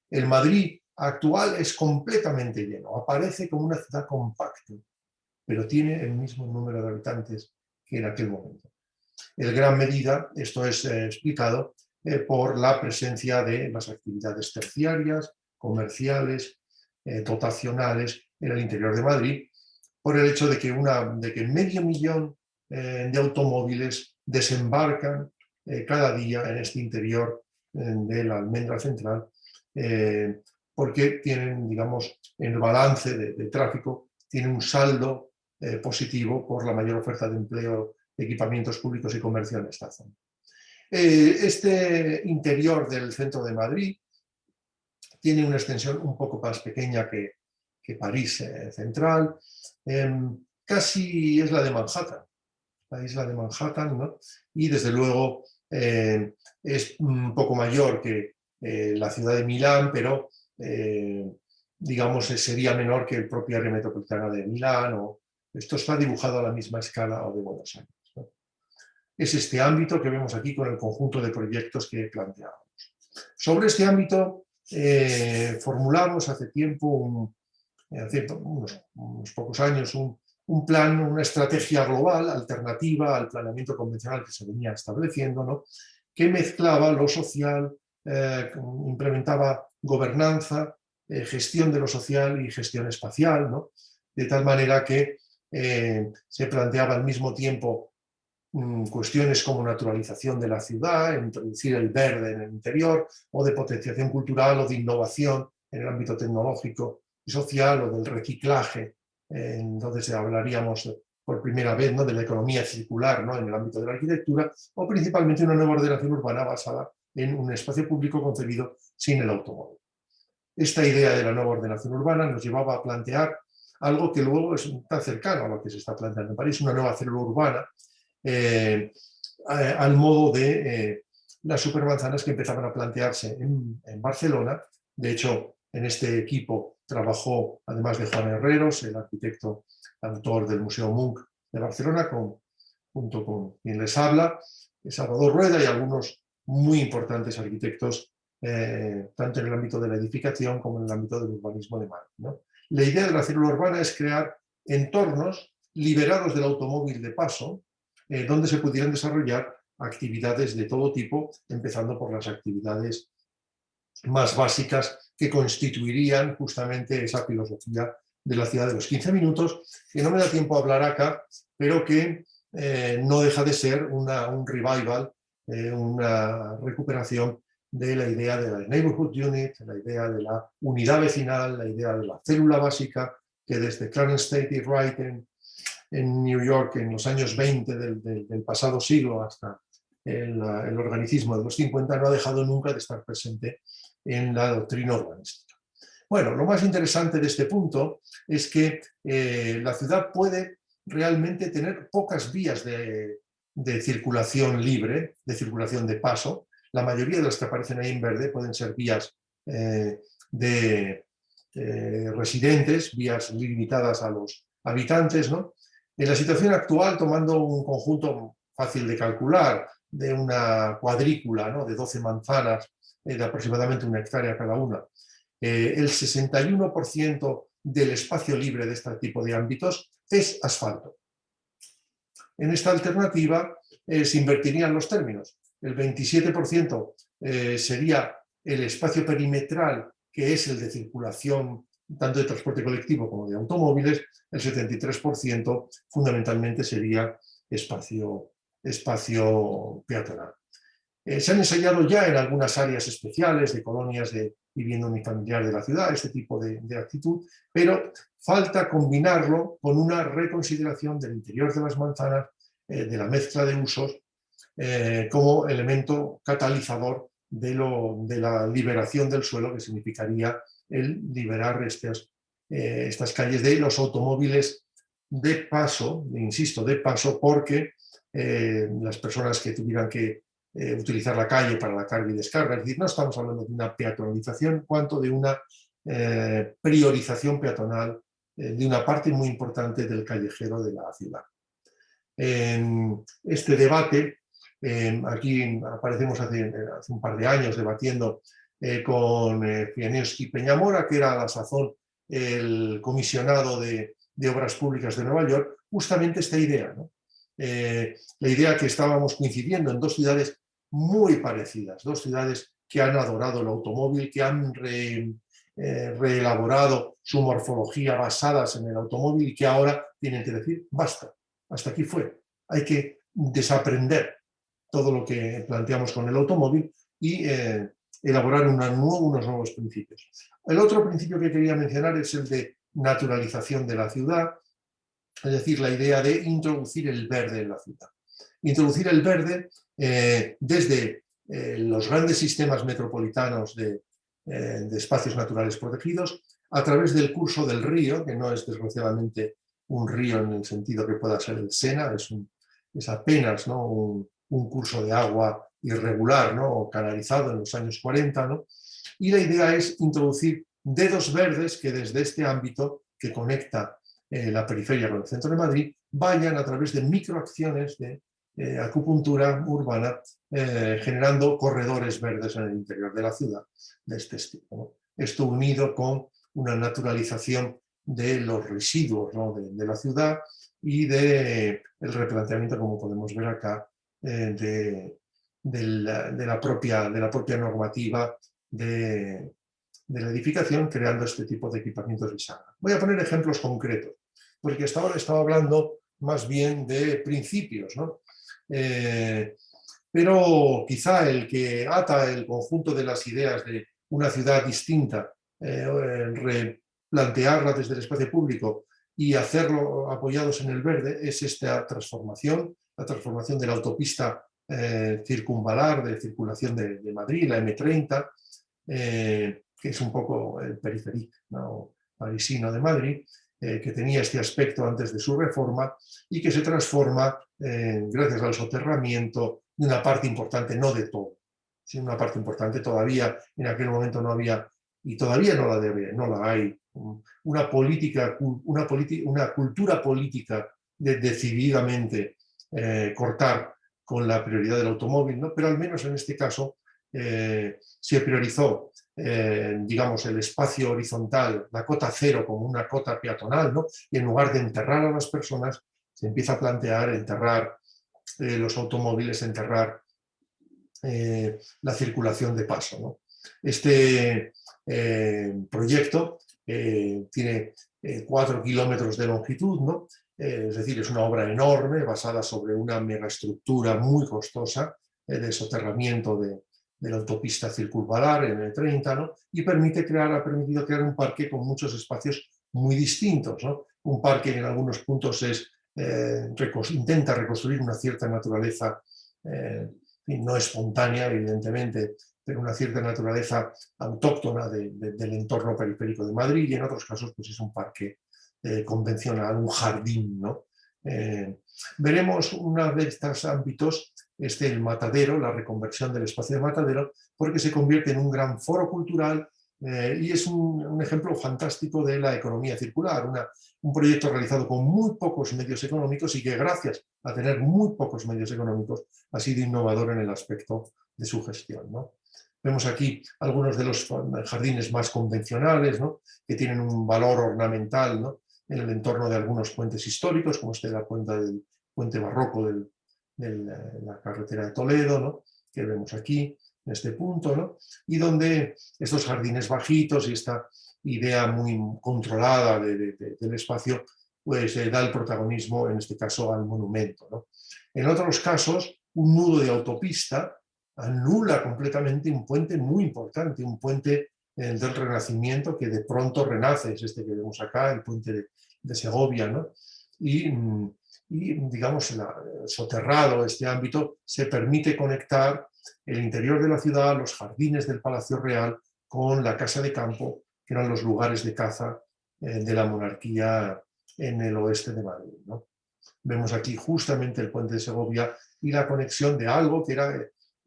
El Madrid actual es completamente lleno, aparece como una ciudad compacta, pero tiene el mismo número de habitantes que en aquel momento. En gran medida, esto es explicado por la presencia de las actividades terciarias, comerciales, dotacionales en el interior de Madrid, por el hecho de que, medio millón de automóviles desembarcan cada día en este interior de la Almendra Central, porque tienen, digamos, en el balance de tráfico, tiene un saldo positivo por la mayor oferta de empleo, de equipamientos públicos y comercio en esta zona. Este interior del centro de Madrid tiene una extensión un poco más pequeña que París central, casi es la de Manhattan, la isla de Manhattan, ¿no? Y desde luego es un poco mayor que la ciudad de Milán, pero digamos sería menor que el propio área metropolitana de Milán, o esto está dibujado a la misma escala o de Buenos Aires, ¿no? Es este ámbito que vemos aquí con el conjunto de proyectos que planteábamos. Sobre este ámbito formulamos hace tiempo, hace unos pocos años, un plan, una estrategia global alternativa al planeamiento convencional que se venía estableciendo, ¿no? Que mezclaba lo social, implementaba gobernanza, gestión de lo social y gestión espacial, ¿no? De tal manera que se planteaba al mismo tiempo cuestiones como naturalización de la ciudad, introducir el verde en el interior, o de potenciación cultural o de innovación en el ámbito tecnológico y social, o del reciclaje. Entonces hablaríamos por primera vez, ¿no?, de la economía circular, ¿no?, en el ámbito de la arquitectura, o principalmente una nueva ordenación urbana basada en un espacio público concebido sin el automóvil. Esta idea de la nueva ordenación urbana nos llevaba a plantear algo que luego es tan cercano a lo que se está planteando en París, una nueva célula urbana, al modo de las supermanzanas que empezaban a plantearse en Barcelona. De hecho, en este equipo trabajó, además de Juan Herreros, el arquitecto autor del Museo Munch de Barcelona, junto con quien les habla, Salvador Rueda, y algunos muy importantes arquitectos, tanto en el ámbito de la edificación como en el ámbito del urbanismo de Madrid, ¿no? La idea de la célula urbana es crear entornos liberados del automóvil de paso, donde se pudieran desarrollar actividades de todo tipo, empezando por las actividades más básicas que constituirían justamente esa filosofía de la ciudad de los 15 minutos, que no me da tiempo a hablar acá, pero que no deja de ser un revival, una recuperación de la idea de la neighborhood unit, la idea de la unidad vecinal, la idea de la célula básica, que desde Clarence Tate y Wright en New York en los años 20 del pasado siglo hasta el organicismo de los 50 no ha dejado nunca de estar presente en la doctrina urbanística. Bueno, lo más interesante de este punto es que la ciudad puede realmente tener pocas vías de circulación libre, de circulación de paso. La mayoría de las que aparecen ahí en verde pueden ser vías de residentes, vías limitadas a los habitantes, ¿no? En la situación actual, tomando un conjunto fácil de calcular, de una cuadrícula, ¿no?, de 12 manzanas, de aproximadamente 1 hectárea cada una, el 61% del espacio libre de este tipo de ámbitos es asfalto. En esta alternativa se invertirían los términos. El 27% sería el espacio perimetral, que es el de circulación tanto de transporte colectivo como de automóviles. El 73% fundamentalmente sería espacio peatonal. Se han ensayado ya en algunas áreas especiales de colonias de vivienda unifamiliar de la ciudad este tipo de actitud, pero falta combinarlo con una reconsideración del interior de las manzanas, de la mezcla de usos, como elemento catalizador de la liberación del suelo, que significaría el liberar estas calles de los automóviles de paso, insisto, de paso, porque las personas que tuvieran que utilizar la calle para la carga y descarga, es decir, no estamos hablando de una peatonalización, cuanto de una priorización peatonal de una parte muy importante del callejero de la ciudad. En este debate, aquí aparecemos hace un par de años debatiendo con Fianowski Peñamora, que era a la sazón el comisionado de Obras Públicas de Nueva York, justamente esta idea, ¿no? La idea que estábamos coincidiendo en dos ciudades muy parecidas, dos ciudades que han adorado el automóvil, que han reelaborado su morfología basadas en el automóvil y que ahora tienen que decir, basta, hasta aquí fue. Hay que desaprender todo lo que planteamos con el automóvil y elaborar unos nuevos principios. El otro principio que quería mencionar es el de naturalización de la ciudad, es decir, la idea de introducir el verde en la ciudad. Introducir el verde desde los grandes sistemas metropolitanos de espacios naturales protegidos, a través del curso del río, que no es desgraciadamente un río en el sentido que pueda ser el Sena, es apenas, ¿no?, un curso de agua irregular, ¿no?, canalizado en los años 40, ¿no? Y la idea es introducir dedos verdes que desde este ámbito que conecta la periferia con el centro de Madrid vayan a través de microacciones de acupuntura urbana, generando corredores verdes en el interior de la ciudad de este estilo, ¿no? Esto unido con una naturalización de los residuos, ¿no?, de la ciudad y del replanteamiento, como podemos ver acá, de la propia normativa de la edificación, creando este tipo de equipamientos bisagra. Voy a poner ejemplos concretos, porque hasta ahora estaba hablando más bien de principios, ¿no? Pero quizá el que ata el conjunto de las ideas de una ciudad distinta, replantearla desde el espacio público y hacerlo apoyados en el verde, es esta transformación, la transformación de la autopista circunvalar de circulación de Madrid, la M30, que es un poco el periférico, ¿no?, parisino de Madrid, que tenía este aspecto antes de su reforma y que se transforma gracias al soterramiento de una parte importante, no de todo, sino una parte importante. Todavía en aquel momento no había, y todavía no la hay, una cultura política de decididamente cortar con la prioridad del automóvil, ¿no? Pero al menos en este caso se priorizó, digamos, el espacio horizontal, la cota cero como una cota peatonal, ¿no? Y en lugar de enterrar a las personas, se empieza a plantear enterrar los automóviles, enterrar la circulación de paso, ¿no? Este proyecto tiene 4 kilómetros de longitud, ¿no? Es decir, es una obra enorme basada sobre una megaestructura muy costosa de soterramiento de la autopista circunvalar en el 30, ¿no? Y ha permitido crear un parque con muchos espacios muy distintos, ¿no? Un parque que en algunos puntos intenta reconstruir una cierta naturaleza, no espontánea, evidentemente, pero una cierta naturaleza autóctona del entorno periférico de Madrid, y en otros casos pues es un parque convencional, un jardín, ¿no? Veremos uno de estos ámbitos, el Matadero, la reconversión del espacio de Matadero, porque se convierte en un gran foro cultural y es un ejemplo fantástico de la economía circular, un proyecto realizado con muy pocos medios económicos y que gracias a tener muy pocos medios económicos ha sido innovador en el aspecto de su gestión, ¿no? Vemos aquí algunos de los jardines más convencionales, ¿no?, que tienen un valor ornamental, ¿no?, en el entorno de algunos puentes históricos, como la cuenta del puente barroco de la carretera de Toledo, ¿no?, que vemos aquí, en este punto, ¿no?, y donde estos jardines bajitos y esta idea muy controlada del espacio, pues da el protagonismo, en este caso, al monumento, ¿no? En otros casos, un nudo de autopista anula completamente un puente muy importante, un puente del Renacimiento que de pronto renace, es este que vemos acá, el puente de Segovia, ¿no? Y y, digamos, soterrado este ámbito, se permite conectar el interior de la ciudad, los jardines del Palacio Real, con la Casa de Campo, que eran los lugares de caza de la monarquía en el oeste de Madrid, ¿no? Vemos aquí justamente el puente de Segovia y la conexión de algo que era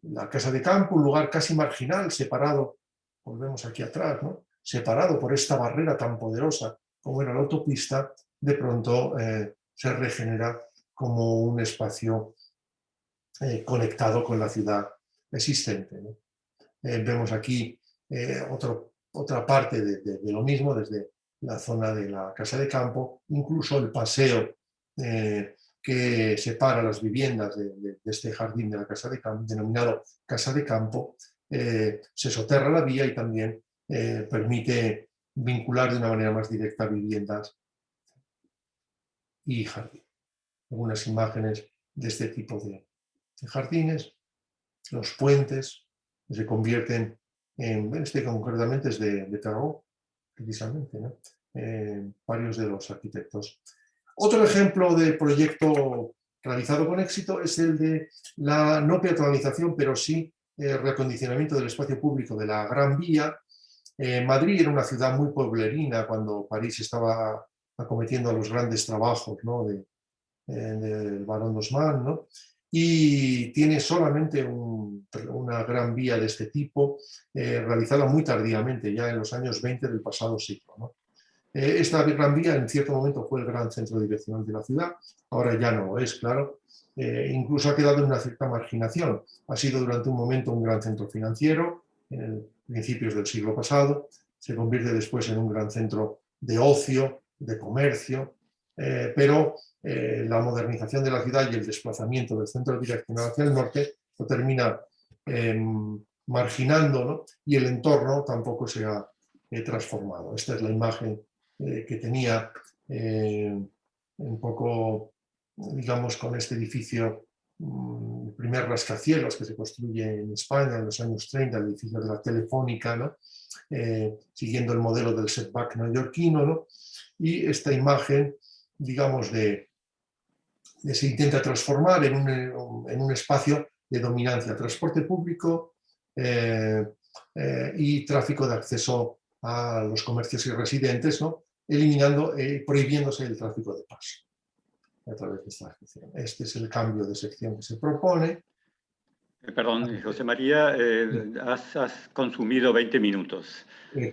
la Casa de Campo, un lugar casi marginal, separado, volvemos aquí atrás, ¿no? Separado por esta barrera tan poderosa como era la autopista, de pronto se regenera como un espacio conectado con la ciudad existente, ¿no? Vemos aquí otra parte de lo mismo, desde la zona de la Casa de Campo, incluso el paseo que separa las viviendas de este jardín de la Casa de Campo, denominado Casa de Campo, se soterra la vía y también permite vincular de una manera más directa viviendas y jardín. Algunas imágenes de este tipo de jardines, los puentes que se convierten en este concretamente es de Tarot, precisamente, ¿no? Varios de los arquitectos. Otro ejemplo de proyecto realizado con éxito es el de la no peatonalización, pero sí reacondicionamiento del espacio público de la Gran Vía. Madrid era una ciudad muy pueblerina cuando París estaba acometiendo los grandes trabajos, ¿no? del Barón d'Haussmann, ¿no? Y tiene solamente una gran vía de este tipo, realizada muy tardíamente, ya en los años 20 del pasado siglo, ¿no? Esta gran vía en cierto momento fue el gran centro direccional de la ciudad, ahora ya no lo es, claro. Incluso ha quedado en una cierta marginación. Ha sido durante un momento un gran centro financiero, en principios del siglo pasado, se convierte después en un gran centro de ocio, de comercio, pero la modernización de la ciudad y el desplazamiento del centro direccional hacia el norte lo termina marginando, ¿no? Y el entorno tampoco se ha transformado. Esta es la imagen que tenía un poco, digamos, con este edificio, el primer rascacielos que se construye en España en los años 30, el edificio de la Telefónica, ¿no? Siguiendo el modelo del setback neoyorquino, ¿no? Y esta imagen, digamos, se intenta transformar en un espacio de dominancia, transporte público y tráfico de acceso a los comercios y residentes, ¿no? Eliminando, prohibiéndose el tráfico de paso a través de esta sección. Este es el cambio de sección que se propone. Perdón, José María, has consumido 20 minutos.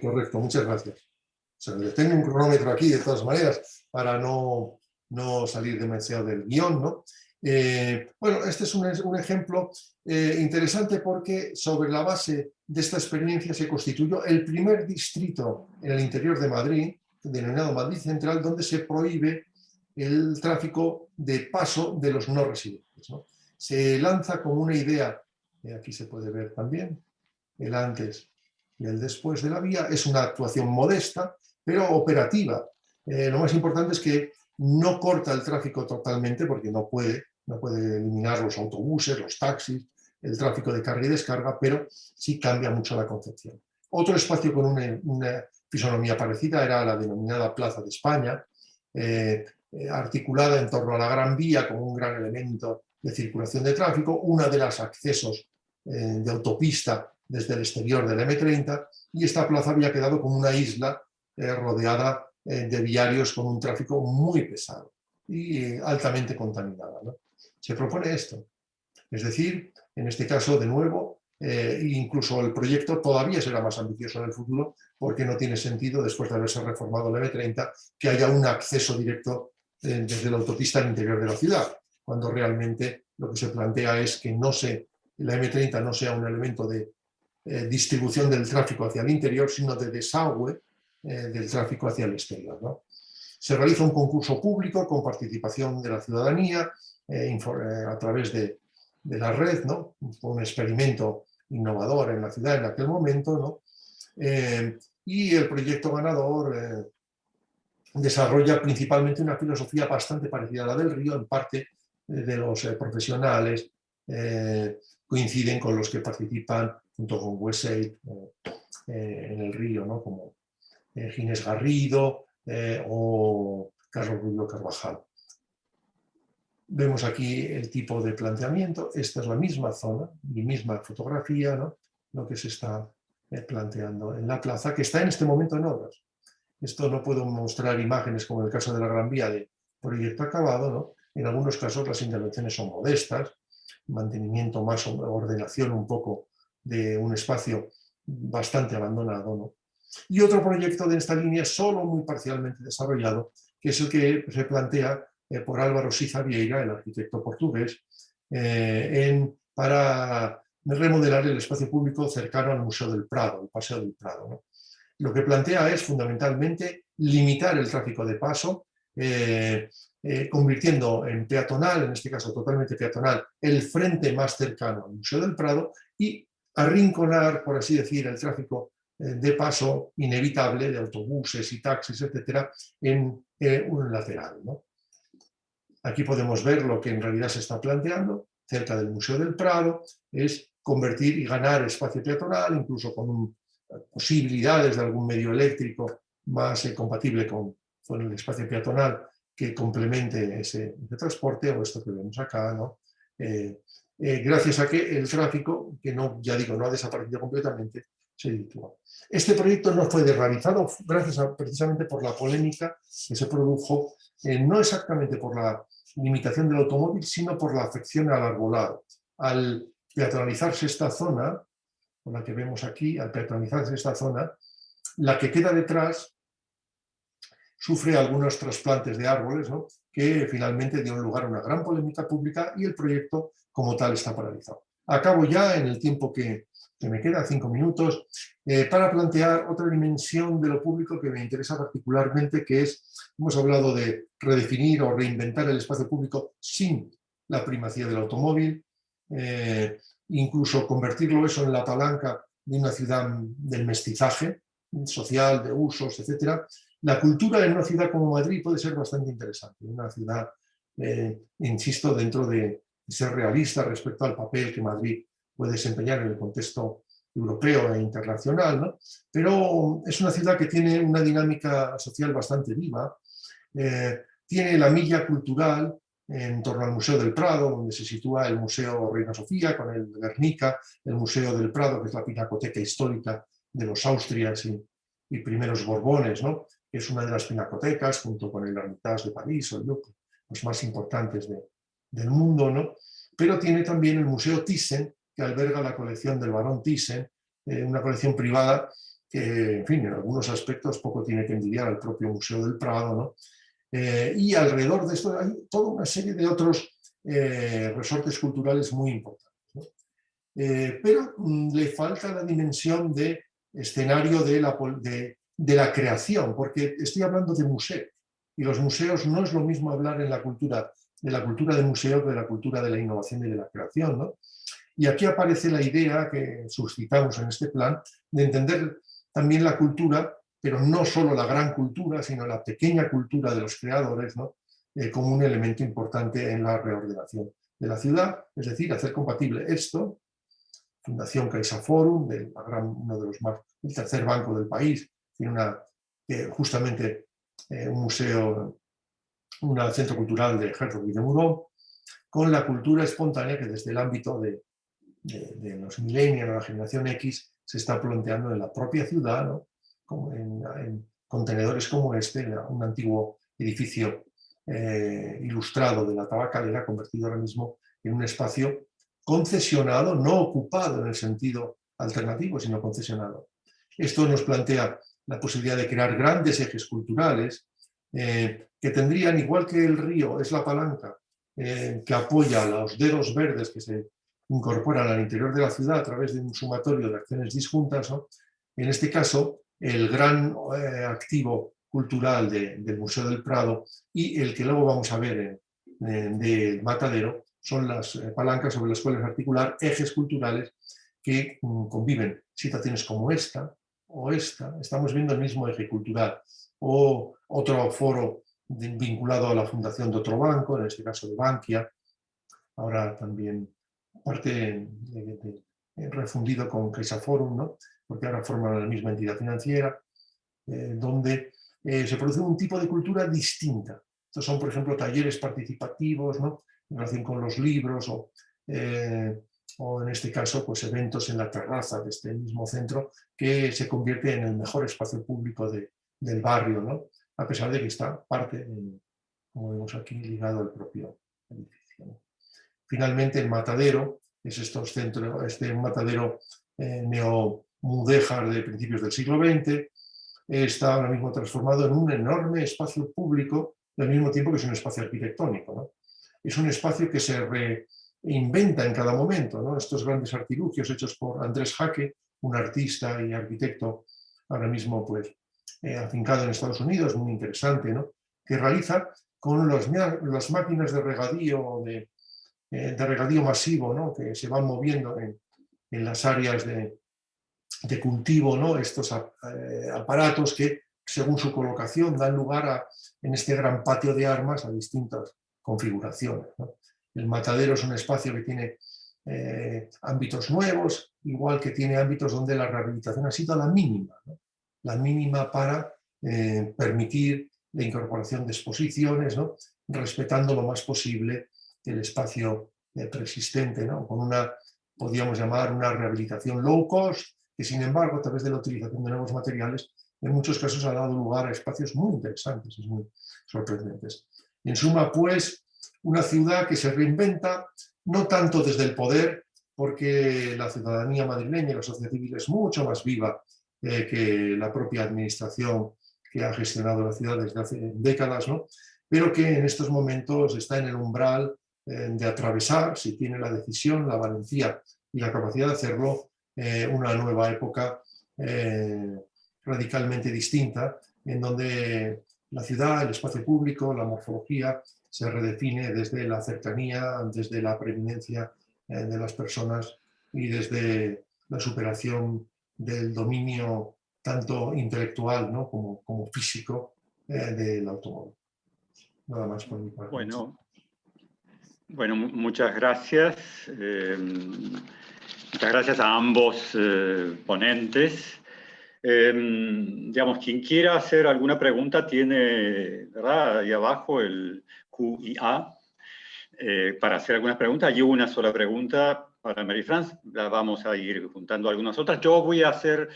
Correcto, muchas gracias. O sea, tengo un cronómetro aquí de todas maneras para no salir demasiado del guión, ¿no? Bueno, este es un ejemplo interesante porque sobre la base de esta experiencia se constituyó el primer distrito en el interior de Madrid, denominado Madrid Central, donde se prohíbe el tráfico de paso de los no residentes, ¿no? Se lanza como una idea, aquí se puede ver también, el antes y el después de la vía, es una actuación modesta, pero operativa. Lo más importante es que no corta el tráfico totalmente, porque no puede eliminar los autobuses, los taxis, el tráfico de carga y descarga, pero sí cambia mucho la concepción. Otro espacio con una fisonomía parecida era la denominada Plaza de España, articulada en torno a la Gran Vía como un gran elemento de circulación de tráfico, una de los accesos de autopista desde el exterior del M30, y esta plaza había quedado como una isla rodeada de viarios con un tráfico muy pesado y altamente contaminada, ¿no? Se propone esto, es decir, en este caso, de nuevo, incluso el proyecto todavía será más ambicioso en el futuro, porque no tiene sentido, después de haberse reformado el M30, que haya un acceso directo desde la autopista al interior de la ciudad, cuando realmente lo que se plantea es que la M30 no sea un elemento de distribución del tráfico hacia el interior, sino de desagüe del tráfico hacia el exterior, ¿no? Se realiza un concurso público con participación de la ciudadanía a través de la red, ¿no? Un experimento innovador en la ciudad en aquel momento, ¿no? Y el proyecto ganador desarrolla principalmente una filosofía bastante parecida a la del Río, en parte de los profesionales coinciden con los que participan junto con Wesseid en el Río, ¿no? Como Ginés Garrido o Carlos Rubio Carvajal. Vemos aquí el tipo de planteamiento. Esta es la misma zona, mi misma fotografía, ¿no? Lo que se está planteando en la plaza, que está en este momento en obras. Esto no puedo mostrar imágenes como en el caso de la Gran Vía de proyecto acabado, ¿no? En algunos casos las intervenciones son modestas, mantenimiento más o ordenación un poco de un espacio bastante abandonado, ¿no? Y otro proyecto de esta línea, solo muy parcialmente desarrollado, que es el que se plantea por Álvaro Siza Vieira, el arquitecto portugués, para remodelar el espacio público cercano al Museo del Prado, el Paseo del Prado, ¿no? Lo que plantea es fundamentalmente limitar el tráfico de paso, convirtiendo en peatonal, en este caso totalmente peatonal, el frente más cercano al Museo del Prado y arrinconar, por así decir, el tráfico de paso inevitable de autobuses y taxis, etcétera, en un lateral, ¿no? Aquí podemos ver lo que en realidad se está planteando cerca del Museo del Prado, es convertir y ganar espacio peatonal, incluso con posibilidades de algún medio eléctrico más compatible con el espacio peatonal que complemente ese transporte, o esto que vemos acá, ¿no? Gracias a que el tráfico, que no, ya digo, no ha desaparecido completamente, se situó. Este proyecto no fue realizado precisamente por la polémica que se produjo, no exactamente por la limitación del automóvil, sino por la afección al arbolado. Al peatonalizarse esta zona, con la que vemos aquí, al peatonalizarse esta zona, la que queda detrás sufre algunos trasplantes de árboles, ¿no? Que finalmente dio lugar a una gran polémica pública y el proyecto como tal está paralizado. Acabo ya en el tiempo que me queda, 5 minutos, para plantear otra dimensión de lo público que me interesa particularmente, que es, hemos hablado de redefinir o reinventar el espacio público sin la primacía del automóvil, incluso convertirlo eso en la palanca de una ciudad del mestizaje social, de usos, etc. La cultura en una ciudad como Madrid puede ser bastante interesante, una ciudad, insisto, dentro de ser realista respecto al papel que Madrid puede desempeñar en el contexto europeo e internacional, ¿no? Pero es una ciudad que tiene una dinámica social bastante viva, tiene la milla cultural en torno al Museo del Prado, donde se sitúa el Museo Reina Sofía con el Guernica, el Museo del Prado, que es la pinacoteca histórica de los Austrias y primeros Borbones, ¿no? Que es una de las pinacotecas, junto con el Hermitage de París o el Louvre, los más importantes del mundo, ¿no? Pero tiene también el Museo Thyssen, que alberga la colección del barón Thyssen, una colección privada que, en fin, en algunos aspectos poco tiene que envidiar al propio Museo del Prado, ¿no? Y alrededor de esto hay toda una serie de otros resortes culturales muy importantes, ¿no? Pero le falta la dimensión de escenario de la creación, porque estoy hablando de museo, y los museos no es lo mismo hablar de la cultura de museo que de la cultura de la innovación y de la creación, ¿no? Y aquí aparece la idea que suscitamos en este plan de entender también la cultura, pero no solo la gran cultura, sino la pequeña cultura de los creadores, ¿no? Como un elemento importante en la reordenación de la ciudad, es decir, hacer compatible esto. Fundación CaixaForum, uno de los más, el tercer banco del país, tiene justamente un museo, un centro cultural de Herzog y de Meuron, con la cultura espontánea que desde el ámbito de los millennials o la generación X se está planteando en la propia ciudad, ¿no? Como en contenedores como este, un antiguo edificio ilustrado de la tabacalera, convertido ahora mismo en un espacio concesionado, no ocupado en el sentido alternativo, sino concesionado. Esto nos plantea la posibilidad de crear grandes ejes culturales que tendrían, igual que el río es la palanca que apoya los dedos verdes que se incorporan al interior de la ciudad a través de un sumatorio de acciones disjuntas, ¿no? En este caso, el gran activo cultural del Museo del Prado y el que luego vamos a ver del Matadero son las palancas sobre las cuales articular ejes culturales que conviven. Situaciones como esta o esta, estamos viendo el mismo eje cultural, o otro foro vinculado a la fundación de otro banco, en este caso de Bankia, ahora también parte refundido con CaixaForum, ¿no? Porque ahora forman la misma entidad financiera, donde se produce un tipo de cultura distinta. Estos son, por ejemplo, talleres participativos, ¿no? en relación con los libros o en este caso pues eventos en la terraza de este mismo centro, que se convierte en el mejor espacio público del barrio, ¿no? A pesar de que está parte, como vemos aquí, ligado al propio edificio, ¿no? Finalmente, el matadero es un matadero neomudéjar de principios del siglo XX, está ahora mismo transformado en un enorme espacio público, al mismo tiempo que es un espacio arquitectónico, ¿no? Es un espacio que se reinventa en cada momento, ¿no? Estos grandes artilugios hechos por Andrés Jaque, un artista y arquitecto ahora mismo pues, afincado en Estados Unidos, muy interesante, ¿no? Que realiza con las máquinas de regadío masivo, ¿no? Que se van moviendo en las áreas de cultivo, ¿no? Estos aparatos que, según su colocación, dan lugar en este gran patio de armas a distintas configuraciones, ¿no? El matadero es un espacio que tiene ámbitos nuevos, igual que tiene ámbitos donde la rehabilitación ha sido la mínima, ¿no? La mínima para permitir la incorporación de exposiciones, ¿no? Respetando lo más posible el espacio preexistente, ¿no? Con podríamos llamar una rehabilitación low cost, que sin embargo, a través de la utilización de nuevos materiales, en muchos casos ha dado lugar a espacios muy interesantes y muy sorprendentes. En suma, pues, una ciudad que se reinventa, no tanto desde el poder, porque la ciudadanía madrileña y la sociedad civil es mucho más viva que la propia administración que ha gestionado la ciudad desde hace décadas, ¿no? Pero que en estos momentos está en el umbral de atravesar, si tiene la decisión, la valentía y la capacidad de hacerlo, una nueva época radicalmente distinta, en donde la ciudad, el espacio público, la morfología se redefine desde la cercanía, desde la preeminencia de las personas y desde la superación del dominio tanto intelectual, ¿no? como físico del automóvil. Nada más por mi parte. Bueno, muchas gracias. Muchas gracias a ambos ponentes. Digamos, quien quiera hacer alguna pregunta tiene, ¿verdad?, ahí abajo el QIA para hacer algunas preguntas. Hay una sola pregunta para Marie-France, la vamos a ir juntando algunas otras. Yo voy a hacer,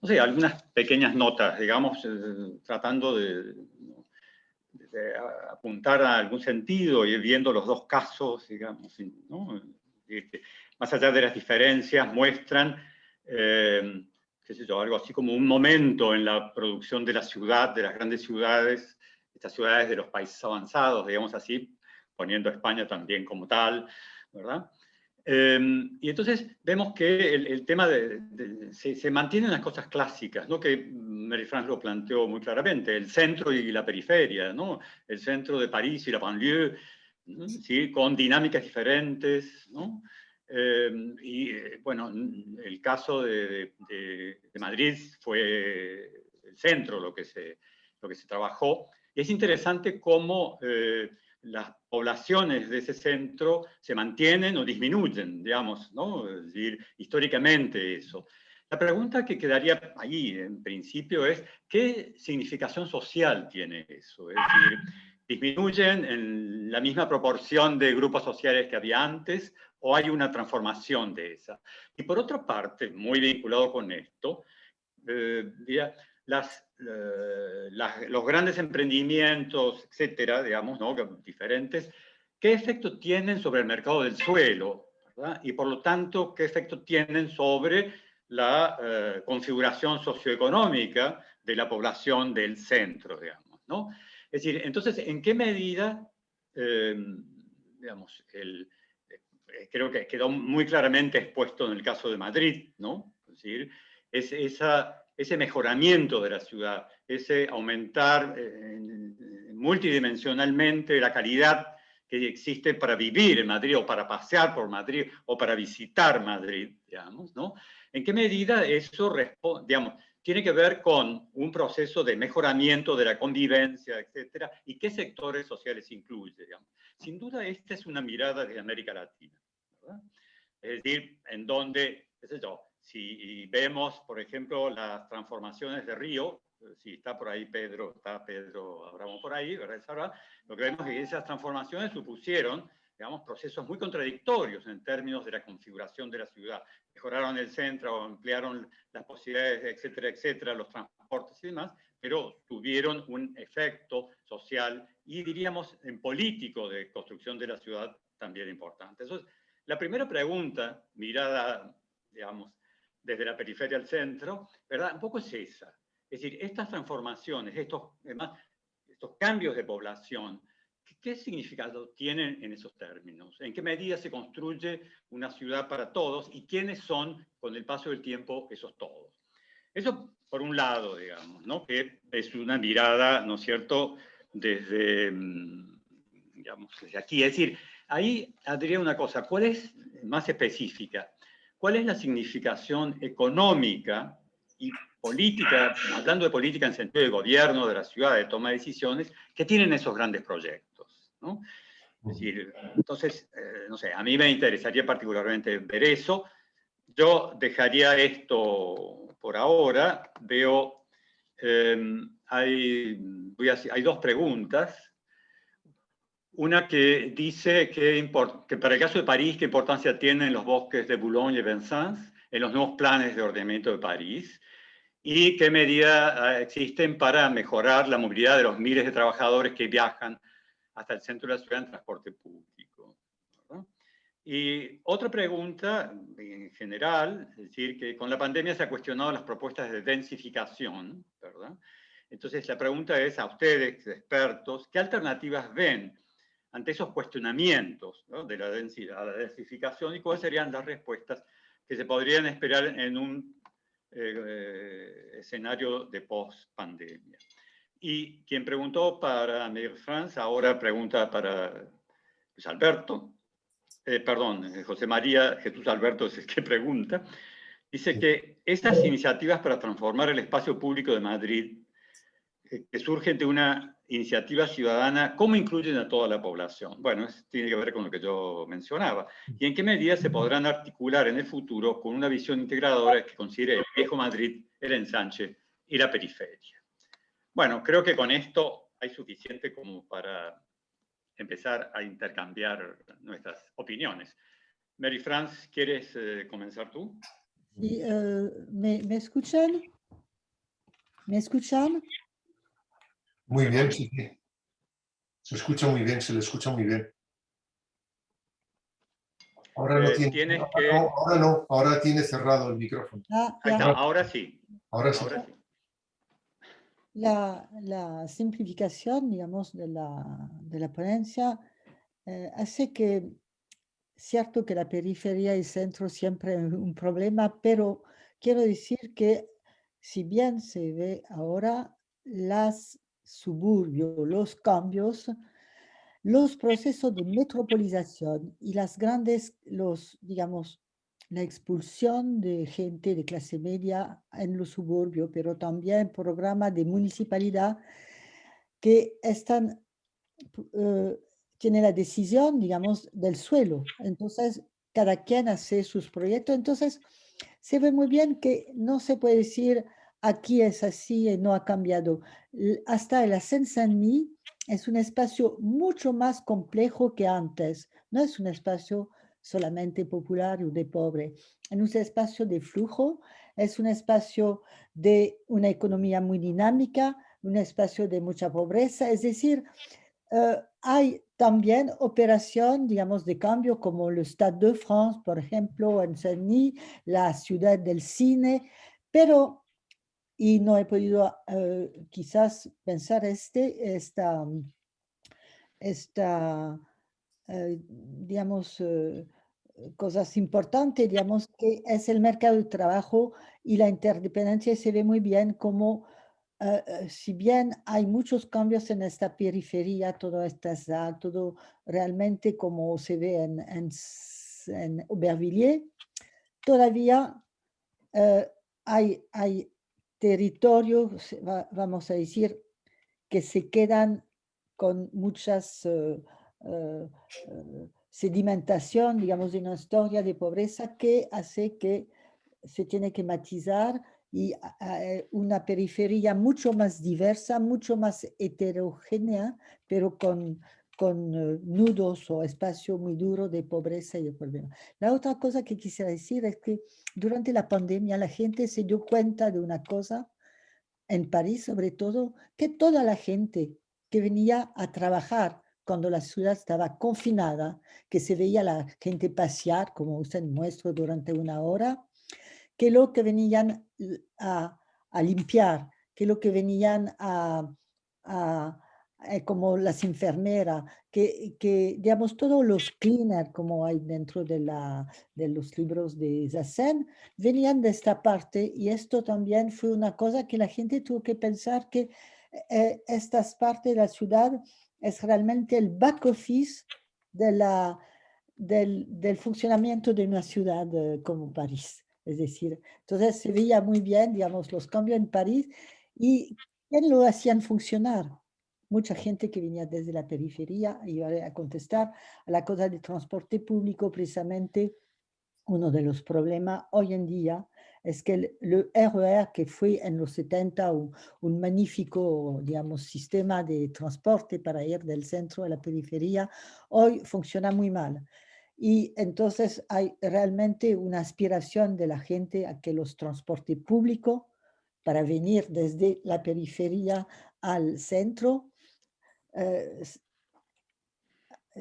no sé, algunas pequeñas notas, digamos, tratando de apuntar a algún sentido y viendo los dos casos, digamos, ¿no? Más allá de las diferencias, muestran, qué sé yo, algo así como un momento en la producción de la ciudad, de las grandes ciudades, estas ciudades de los países avanzados, digamos así, poniendo a España también como tal, ¿verdad? Y entonces vemos que el tema se mantienen las cosas clásicas, ¿no? Que Marie-France lo planteó muy claramente, el centro y la periferia, ¿no? El centro de París y la banlieue, ¿no? ¿Sí? Con dinámicas diferentes, ¿no? Bueno, el caso de Madrid fue el centro lo que se trabajó, y es interesante cómo las poblaciones de ese centro se mantienen o disminuyen, digamos, ¿no? Es decir, históricamente eso. La pregunta que quedaría ahí, en principio, es ¿qué significación social tiene eso? Es decir, ¿disminuyen en la misma proporción de grupos sociales que había antes o hay una transformación de esa? Y por otra parte, muy vinculado con esto, los grandes emprendimientos, etcétera, digamos, ¿no? Diferentes, ¿qué efecto tienen sobre el mercado del suelo? ¿Verdad? Y por lo tanto, ¿qué efecto tienen sobre la configuración socioeconómica de la población del centro, digamos, ¿no? Es decir, entonces, ¿en qué medida, digamos, creo que quedó muy claramente expuesto en el caso de Madrid, ¿no? Es decir, ese mejoramiento de la ciudad, ese aumentar multidimensionalmente la calidad que existe para vivir en Madrid, o para pasear por Madrid, o para visitar Madrid, digamos, ¿no? ¿En qué medida eso, digamos, tiene que ver con un proceso de mejoramiento de la convivencia, etcétera, y qué sectores sociales incluye, digamos? Sin duda, esta es una mirada de América Latina, ¿verdad? Es decir, en donde, qué sé yo, si vemos, por ejemplo, las transformaciones de Río, si está por ahí Pedro, Abramo por ahí, ¿verdad? Lo que vemos es que esas transformaciones supusieron digamos, procesos muy contradictorios en términos de la configuración de la ciudad. Mejoraron el centro, ampliaron las posibilidades, etcétera, etcétera, los transportes y demás, pero tuvieron un efecto social y, diríamos, en político de construcción de la ciudad también importante. Entonces, la primera pregunta, mirada, digamos, desde la periferia al centro, ¿verdad? Un poco es esa. Es decir, estas transformaciones, estos cambios de población, ¿qué significado tienen en esos términos? ¿En qué medida se construye una ciudad para todos? ¿Y quiénes son, con el paso del tiempo, esos todos? Eso, por un lado, digamos, ¿no? Que es una mirada, ¿no es cierto?, desde, digamos, desde aquí. Es decir, ahí diría una cosa, ¿cuál es, más específica, cuál es la significación económica y política, hablando de política en sentido de gobierno, de la ciudad, de toma de decisiones, que tienen esos grandes proyectos, ¿no? Es decir, entonces, no sé, a mí me interesaría particularmente ver eso. Yo dejaría esto por ahora. Veo, hay dos preguntas. Una que dice que para el caso de París, ¿qué importancia tienen los bosques de Boulogne y Vincennes en los nuevos planes de ordenamiento de París? ¿Y qué medidas existen para mejorar la movilidad de los miles de trabajadores que viajan hasta el centro de la ciudad en transporte público? ¿Verdad? Y otra pregunta, en general, es decir, que con la pandemia se han cuestionado las propuestas de densificación, ¿verdad? Entonces la pregunta es a ustedes, expertos, ¿qué alternativas ven ante esos cuestionamientos, ¿no?, de la densidad, la densificación, y cuáles serían las respuestas que se podrían esperar en un escenario de post-pandemia? Y quien preguntó para Mir France, ahora pregunta para Luis Alberto, José María Jesús Alberto es el que pregunta, dice que estas iniciativas para transformar el espacio público de Madrid, que surgen de una iniciativa ciudadana, ¿cómo incluyen a toda la población? Bueno, tiene que ver con lo que yo mencionaba. ¿Y en qué medida se podrán articular en el futuro con una visión integradora que considere el viejo Madrid, el ensanche y la periferia? Bueno, creo que con esto hay suficiente como para empezar a intercambiar nuestras opiniones. Mary France, ¿quieres comenzar tú? Sí, ¿me escuchan? ¿Me escuchan? Muy bien, sí, sí. Se escucha muy bien, se le escucha muy bien. Ahora no tiene, ahora tiene cerrado el micrófono. Ahí está, ahora sí. Ahora sí. La simplificación, digamos, de la ponencia hace que, cierto que la periferia y el centro siempre es un problema, pero quiero decir que si bien se ve ahora los suburbios, los cambios, los procesos de metropolización y las grandes, digamos, la expulsión de gente de clase media en los suburbios, pero también programas de municipalidad que tienen la decisión, digamos, del suelo. Entonces, cada quien hace sus proyectos. Entonces, se ve muy bien que no se puede decir aquí es así y no ha cambiado. Hasta la Seine-Saint-Denis es un espacio mucho más complejo que antes. No es un espacio solamente popular o de pobre. Es un espacio de flujo, es un espacio de una economía muy dinámica, un espacio de mucha pobreza. Es decir, hay también operación, digamos, de cambio como el Stade de France, por ejemplo, en Saint-Denis, la ciudad del cine, pero, y no he podido quizás pensar digamos, cosas importantes, digamos, que es el mercado de trabajo y la interdependencia. Se ve muy bien como si bien hay muchos cambios en esta periferia, todo está todo realmente como se ve en Aubervilliers, todavía hay territorios, vamos a decir, que se quedan con muchas sedimentación, digamos, de una historia de pobreza que hace que se tiene que matizar y una periferia mucho más diversa, mucho más heterogénea, pero con con nudos o espacio muy duro de pobreza y de problemas. La otra cosa que quisiera decir es que durante la pandemia la gente se dio cuenta de una cosa, en París sobre todo, que toda la gente que venía a trabajar cuando la ciudad estaba confinada, que se veía la gente pasear, como usted muestra, durante una hora, que lo que venían a limpiar, que lo que venían a como las enfermeras, digamos, todos los cleaners, como hay dentro de los libros de Zazen, venían de esta parte, y esto también fue una cosa que la gente tuvo que pensar, que estas partes de la ciudad es realmente el back office del funcionamiento de una ciudad como París. Es decir, entonces se veía muy bien, digamos, los cambios en París, y ¿quién lo hacían funcionar? Mucha gente que venía desde la periferia. Y iba a contestar a la cosa de transporte público. Precisamente uno de los problemas hoy en día es que el RER, que fue en los 70 un magnífico, digamos, sistema de transporte para ir del centro a la periferia, hoy funciona muy mal. Y entonces hay realmente una aspiración de la gente a que los transportes públicos para venir desde la periferia al centro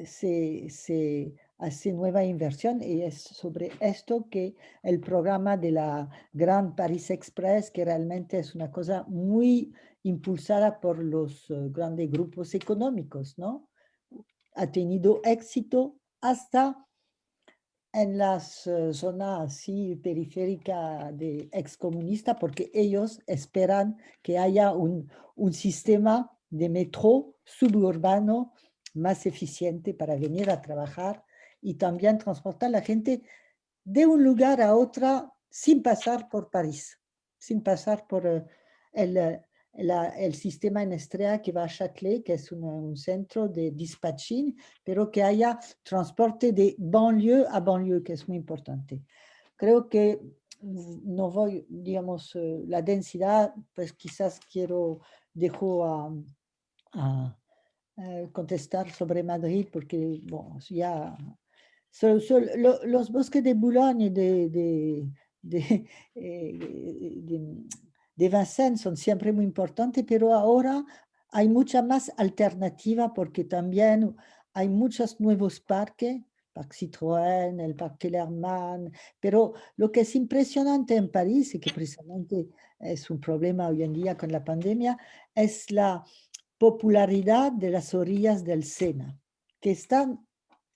se hace nueva inversión, y es sobre esto que el programa de la Grand Paris Express, que realmente es una cosa muy impulsada por los grandes grupos económicos, ¿no? Ha tenido éxito hasta en las zonas así periféricas de excomunistas, porque ellos esperan que haya un sistema de metro suburbano más eficiente para venir a trabajar y también transportar a la gente de un lugar a otro sin pasar por París, sin pasar por el sistema en estrella que va a Châtelet, que es un centro de dispatching, pero que haya transporte de banlieue a banlieue, que es muy importante. Creo que no voy, digamos, la densidad, pues quizás dejo a contestar sobre Madrid, porque bueno, ya los bosques de Boulogne y de Vincennes son siempre muy importantes, pero ahora hay mucha más alternativa, porque también hay muchos nuevos parques, Parque Citroën, el Parque Lerman, pero lo que es impresionante en París, y que precisamente es un problema hoy en día con la pandemia, es la popularidad de las orillas del Sena, que están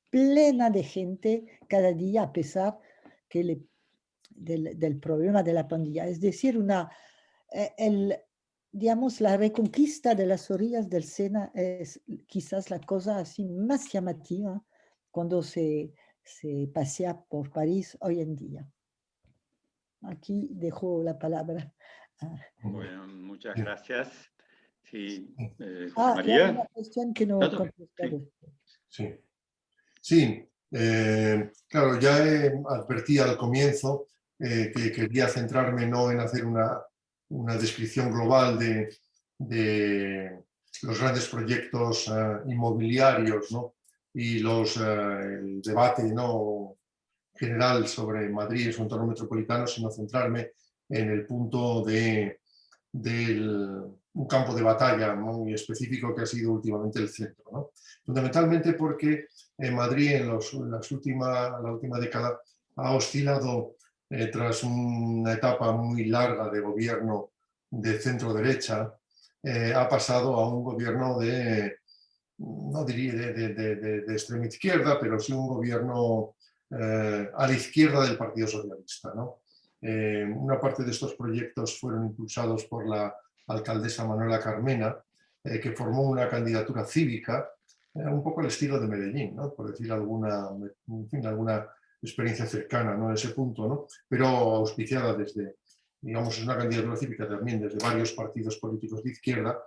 plena de gente cada día, a pesar que del problema de la pandemia. Es decir, digamos, la reconquista de las orillas del Sena es quizás la cosa así más llamativa cuando se pasea por París hoy en día. Aquí dejo la palabra. Bueno, muchas gracias. Sí, José y hay María. una cuestión que no contesté. Sí. Sí, claro, ya advertí al comienzo que quería centrarme no en hacer una descripción global de los grandes proyectos inmobiliarios, ¿no? Y el debate, ¿no?, general sobre Madrid y su entorno metropolitano, sino centrarme en el punto de un campo de batalla muy específico que ha sido últimamente el centro, ¿no? Fundamentalmente porque Madrid en la última década ha oscilado tras una etapa muy larga de gobierno de centro-derecha, ha pasado a un gobierno no diría de extrema izquierda, pero sí un gobierno a la izquierda del Partido Socialista, ¿no? Una parte de estos proyectos fueron impulsados por la alcaldesa Manuela Carmena, que formó una candidatura cívica, un poco al estilo de Medellín, ¿no?, por decir alguna experiencia cercana, ¿no?, a ese punto, ¿no?, pero auspiciada desde, digamos, es una candidatura cívica también desde varios partidos políticos de izquierda,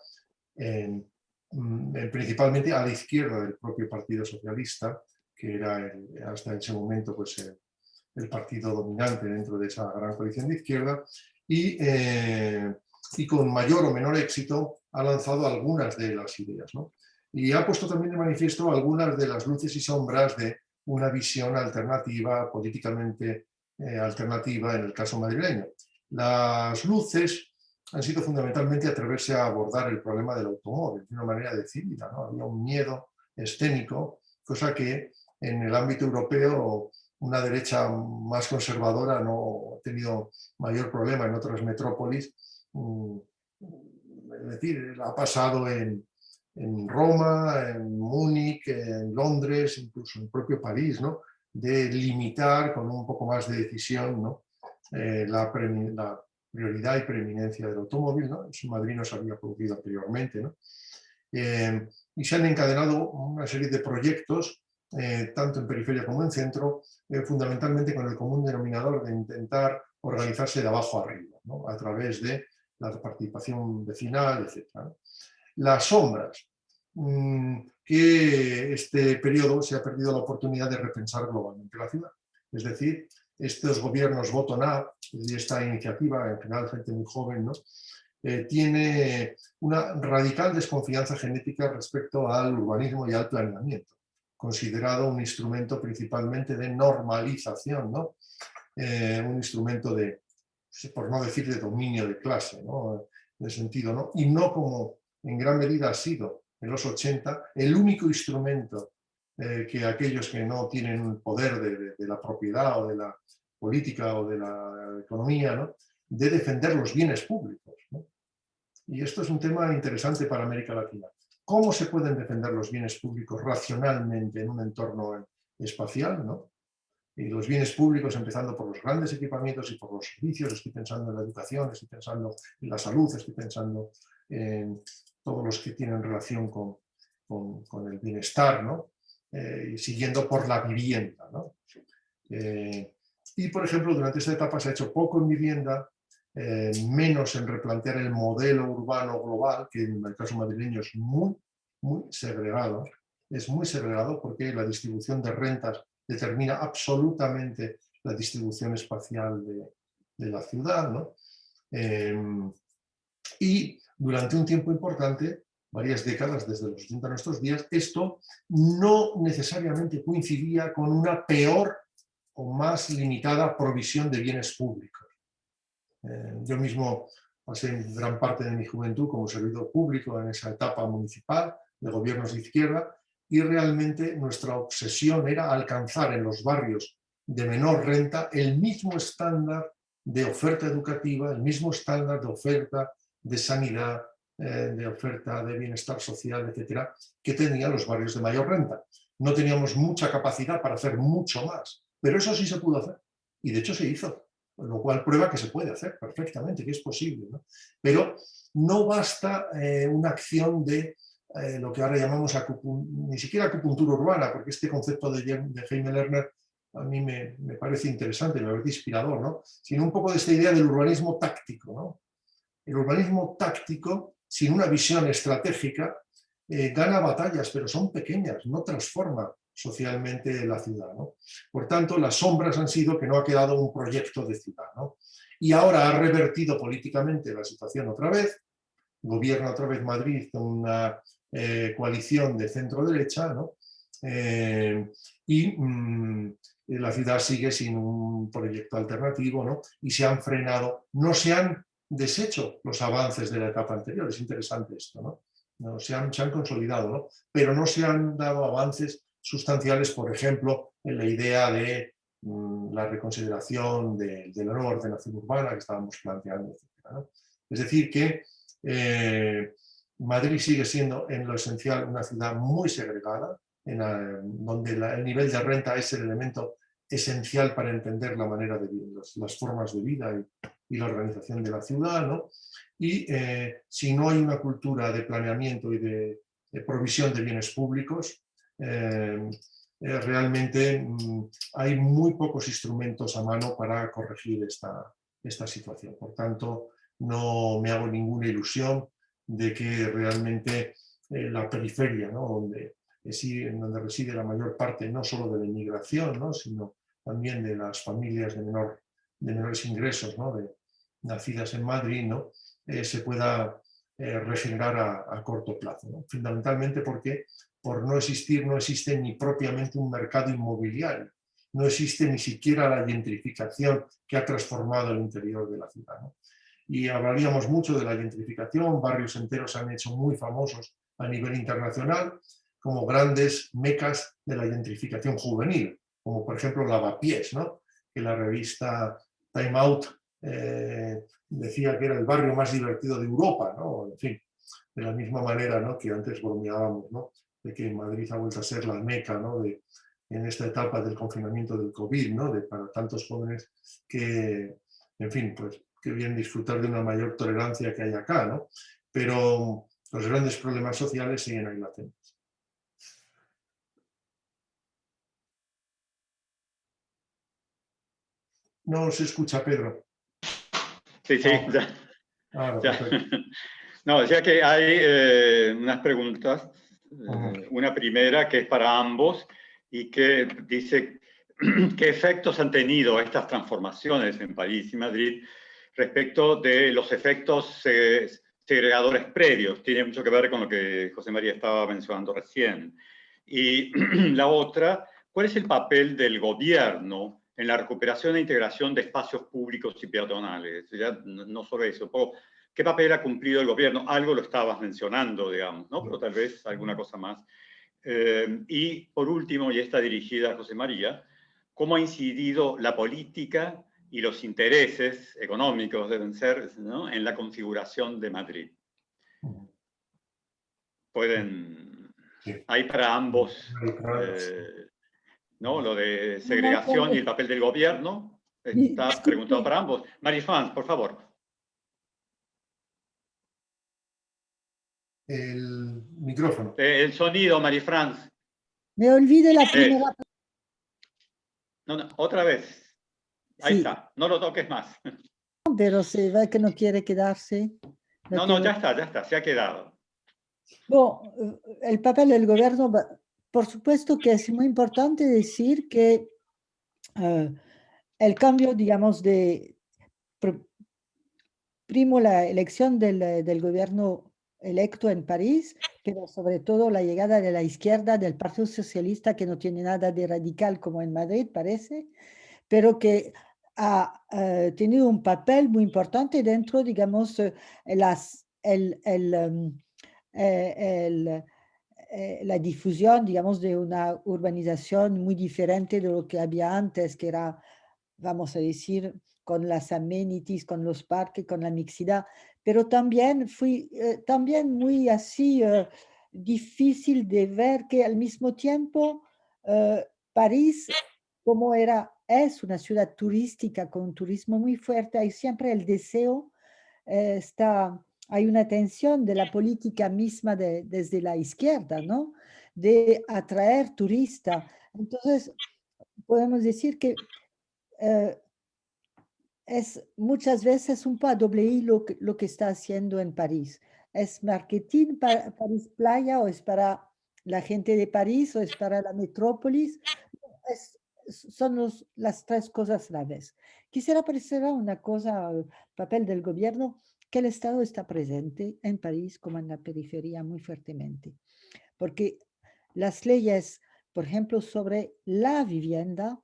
principalmente a la izquierda del propio Partido Socialista, que era hasta ese momento pues, el partido dominante dentro de esa gran coalición de izquierda, y con mayor o menor éxito ha lanzado algunas de las ideas, ¿no? y ha puesto también de manifiesto algunas de las luces y sombras de una visión alternativa, políticamente alternativa en el caso madrileño. Las luces han sido fundamentalmente atreverse a abordar el problema del automóvil de una manera decidida, ¿no? Había un miedo escénico, cosa que en el ámbito europeo una derecha más conservadora no ha tenido mayor problema en otras metrópolis. Es decir, ha pasado en Roma, en Múnich, en Londres, incluso en el propio París, ¿no? De limitar con un poco más de decisión, ¿no? la prioridad y preeminencia del automóvil, ¿no? Eso en Madrid no se había producido anteriormente, ¿no? Y se han encadenado una serie de proyectos, tanto en periferia como en centro, fundamentalmente con el común denominador de intentar organizarse de abajo arriba, ¿no? A través de la participación vecinal, etc., ¿no? Las sombras, que este periodo se ha perdido la oportunidad de repensar globalmente la ciudad. Es decir, estos gobiernos bottom-up y esta iniciativa, en general gente muy joven, ¿no? Tiene una radical desconfianza genética respecto al urbanismo y al planeamiento, considerado un instrumento principalmente de normalización, ¿no? Un instrumento de, por no decir de dominio de clase, ¿no? En ese sentido, ¿no? Y no como en gran medida ha sido en los 80 el único instrumento que aquellos que no tienen poder de la propiedad o de la política o de la economía, ¿no? De defender los bienes públicos, ¿no? Y esto es un tema interesante para América Latina. ¿Cómo se pueden defender los bienes públicos racionalmente en un entorno espacial, ¿no? Y los bienes públicos, empezando por los grandes equipamientos y por los servicios, estoy pensando en la educación, estoy pensando en la salud, estoy pensando en todos los que tienen relación con el bienestar, ¿no? Y siguiendo por la vivienda, ¿no? Y, por ejemplo, durante esta etapa se ha hecho poco en vivienda, menos en replantear el modelo urbano global, que en el caso madrileño es muy segregado. Es muy segregado porque la distribución de rentas determina absolutamente la distribución espacial de la ciudad, ¿no? Y durante un tiempo importante, varias décadas desde los 80 a nuestros días, esto no necesariamente coincidía con una peor o más limitada provisión de bienes públicos. Yo mismo pasé gran parte de mi juventud como servidor público en esa etapa municipal de gobiernos de izquierda, y realmente nuestra obsesión era alcanzar en los barrios de menor renta el mismo estándar de oferta educativa, el mismo estándar de oferta de sanidad, de oferta de bienestar social, etcétera, que tenían los barrios de mayor renta. No teníamos mucha capacidad para hacer mucho más, pero eso sí se pudo hacer, y de hecho se hizo, lo cual prueba que se puede hacer perfectamente, que es posible, ¿no? Pero no basta una acción de lo que ahora llamamos ni siquiera acupuntura urbana, porque este concepto de Jaime Lerner a mí me parece interesante, me parece inspirador, ¿no? Sino un poco de esta idea del urbanismo táctico, ¿no? El urbanismo táctico, sin una visión estratégica, gana batallas, pero son pequeñas, no transforma socialmente la ciudad, ¿no? Por tanto, las sombras han sido que no ha quedado un proyecto de ciudad, ¿no? Y ahora ha revertido políticamente la situación otra vez, gobierna otra vez Madrid con una coalición de centro-derecha, ¿no? Y la ciudad sigue sin un proyecto alternativo, ¿no? Y se han frenado, no se han deshecho los avances de la etapa anterior, es interesante esto, ¿no? No se han consolidado, ¿no? Pero no se han dado avances sustanciales, por ejemplo, en la idea de la reconsideración de la nueva ordenación urbana que estábamos planteando, etc., ¿no? Es decir, que Madrid sigue siendo en lo esencial una ciudad muy segregada, donde el nivel de renta es el elemento esencial para entender la manera de vivir, las formas de vida y la organización de la ciudad, ¿no? Y si no hay una cultura de planeamiento y de provisión de bienes públicos, realmente hay muy pocos instrumentos a mano para corregir esta situación. Por tanto, no me hago ninguna ilusión de que realmente la periferia, ¿no? donde reside la mayor parte no solo de la inmigración, ¿no? sino también de las familias de menores ingresos, ¿no? nacidas en Madrid, ¿no? Se pueda regenerar a corto plazo, ¿no? Fundamentalmente porque por no existir, no existe ni propiamente un mercado inmobiliario, no existe ni siquiera la gentrificación que ha transformado el interior de la ciudad, ¿no? Y hablaríamos mucho de la gentrificación, barrios enteros se han hecho muy famosos a nivel internacional como grandes mecas de la gentrificación juvenil, como por ejemplo Lavapiés, ¿no? Que la revista Time Out decía que era el barrio más divertido de Europa, ¿no? En fin, de la misma manera, ¿no?, que antes bromeábamos, ¿no?, de que Madrid ha vuelto a ser la meca, ¿no?, en esta etapa del confinamiento del COVID, ¿no?, para tantos jóvenes que, en fin, pues querían disfrutar de una mayor tolerancia que hay acá, ¿no? Pero los grandes problemas sociales siguen ahí latentes. No se escucha, Pedro. Sí, sí, ya. Ya. No, decía que hay unas preguntas. Una primera que es para ambos y que dice qué efectos han tenido estas transformaciones en París y Madrid respecto de los efectos segregadores previos. Tiene mucho que ver con lo que José María estaba mencionando recién. Y la otra, ¿cuál es el papel del gobierno en la recuperación e integración de espacios públicos y peatonales? Ya no solo eso, un poco, ¿qué papel ha cumplido el gobierno? Algo lo estabas mencionando, digamos, ¿no? Pero tal vez alguna cosa más. Y por último, y está dirigida a José María, ¿cómo ha incidido la política y los intereses económicos, deben ser, ¿no?, en la configuración de Madrid? Pueden, hay para ambos, ¿no?, lo de segregación y el papel del gobierno. Está preguntado para ambos. Marie-France, por favor. El micrófono. El sonido, Marie-France. Me olvidé la primera. No, otra vez. Ahí Sí. está. No lo toques más. Pero se ve que no quiere quedarse. No, ya está. Se ha quedado. Bueno, el papel del gobierno, por supuesto que es muy importante decir que el cambio, digamos, primo la elección del gobierno electo en París, pero sobre todo la llegada de la izquierda, del Partido Socialista, que no tiene nada de radical como en Madrid, parece, pero que ha tenido un papel muy importante dentro, digamos, la difusión, digamos, de una urbanización muy diferente de lo que había antes, que era, vamos a decir, con las amenities, con los parques, con la mixidad, pero también también muy así difícil de ver que al mismo tiempo París, como es una ciudad turística con un turismo muy fuerte, hay siempre el deseo, hay una tensión de la política misma desde la izquierda, ¿no?, de atraer turistas. Entonces, podemos decir que es muchas veces un poco a doble hilo lo que está haciendo en París. ¿Es marketing para París Playa o es para la gente de París o es para la metrópolis? Son las tres cosas a la vez. Quisiera precisar una cosa, papel del gobierno, que el Estado está presente en París como en la periferia muy fuertemente, porque las leyes, por ejemplo, sobre la vivienda,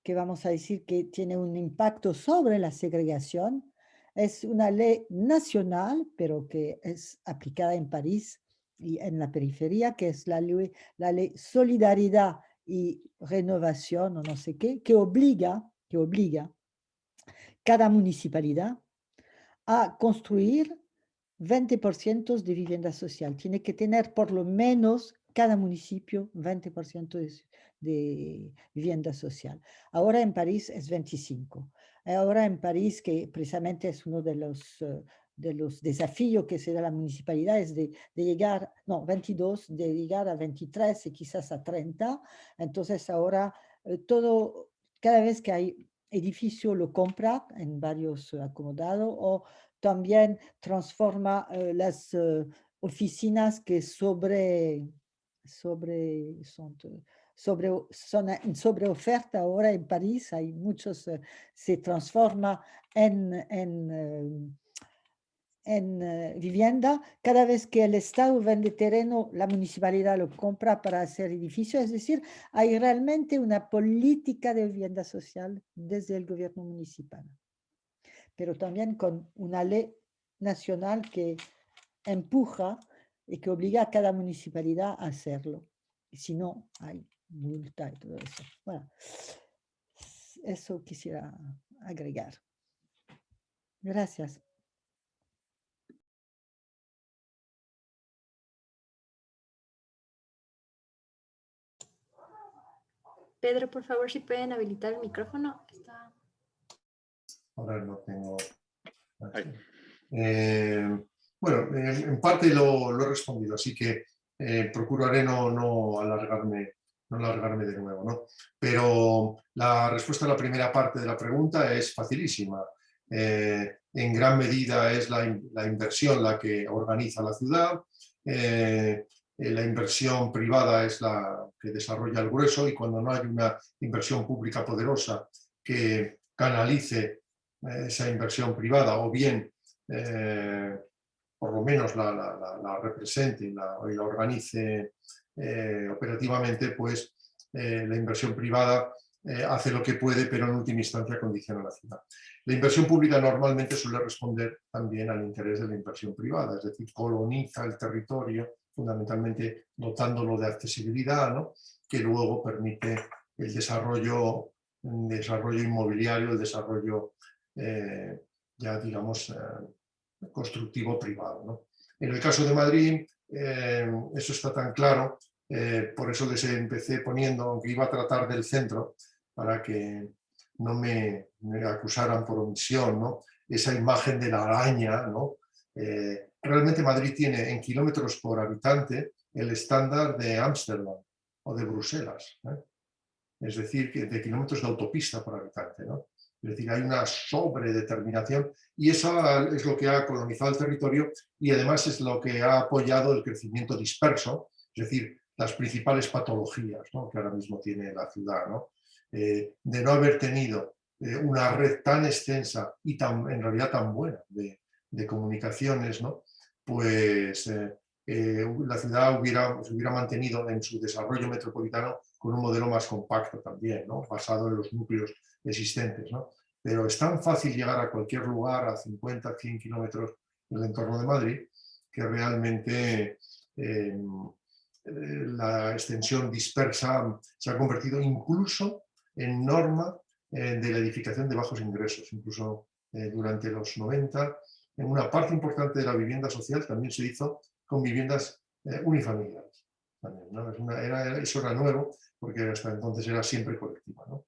que vamos a decir que tiene un impacto sobre la segregación, es una ley nacional, pero que es aplicada en París y en la periferia, que es la ley Solidaridad y Renovación, o no sé qué, que obliga cada municipalidad a construir 20% de vivienda social. Tiene que tener por lo menos cada municipio 20% de vivienda social. Ahora en París es 25%. Ahora en París, que precisamente es uno de los desafíos que se da a la municipalidad, es de llegar, no, 22, de llegar a 23 y quizás a 30. Entonces ahora cada vez que hay edificio lo compra en varios acomodados o también transforma las oficinas que son en sobre oferta ahora en París. Hay muchos, se transforma vivienda, cada vez que el Estado vende terreno, la municipalidad lo compra para hacer edificios. Es decir, hay realmente una política de vivienda social desde el gobierno municipal, pero también con una ley nacional que empuja y que obliga a cada municipalidad a hacerlo. Y si no, hay multa y todo eso. Bueno, eso quisiera agregar. Gracias. Pedro, por favor, si pueden habilitar el micrófono. Ahora no tengo... bueno, en parte lo he respondido, así que procuraré no alargarme de nuevo, ¿no? Pero la respuesta a la primera parte de la pregunta es facilísima. En gran medida es la inversión la que organiza la ciudad, la inversión privada es la que desarrolla el grueso, y cuando no hay una inversión pública poderosa que canalice esa inversión privada, o bien por lo menos la represente y la organice operativamente, pues la inversión privada hace lo que puede, pero en última instancia condiciona la ciudad. La inversión pública normalmente suele responder también al interés de la inversión privada, es decir, coloniza el territorio, fundamentalmente dotándolo de accesibilidad, ¿no? Que luego permite el desarrollo inmobiliario, el desarrollo ya digamos constructivo privado, ¿no? En el caso de Madrid eso está tan claro, por eso les empecé poniendo, aunque iba a tratar del centro, para que no me acusaran por omisión, ¿no? Esa imagen de la araña, ¿no? Realmente Madrid tiene en kilómetros por habitante el estándar de Ámsterdam o de Bruselas, ¿eh? Es decir, que de kilómetros de autopista por habitante, ¿no? Es decir, hay una sobredeterminación, y eso es lo que ha colonizado el territorio, y además es lo que ha apoyado el crecimiento disperso, es decir, las principales patologías, ¿no? Que ahora mismo tiene la ciudad, ¿no? De no haber tenido una red tan extensa y en realidad tan buena de comunicaciones, ¿no? Pues la ciudad se hubiera mantenido en su desarrollo metropolitano con un modelo más compacto también, ¿no? Basado en los núcleos existentes, ¿no? Pero es tan fácil llegar a cualquier lugar a 50, 100 kilómetros del entorno de Madrid, que realmente la extensión dispersa se ha convertido incluso en norma de la edificación de bajos ingresos. Incluso durante los 90, en una parte importante de la vivienda social también se hizo con viviendas unifamiliares. También, ¿no? Eso era nuevo, porque hasta entonces era siempre colectiva, ¿no?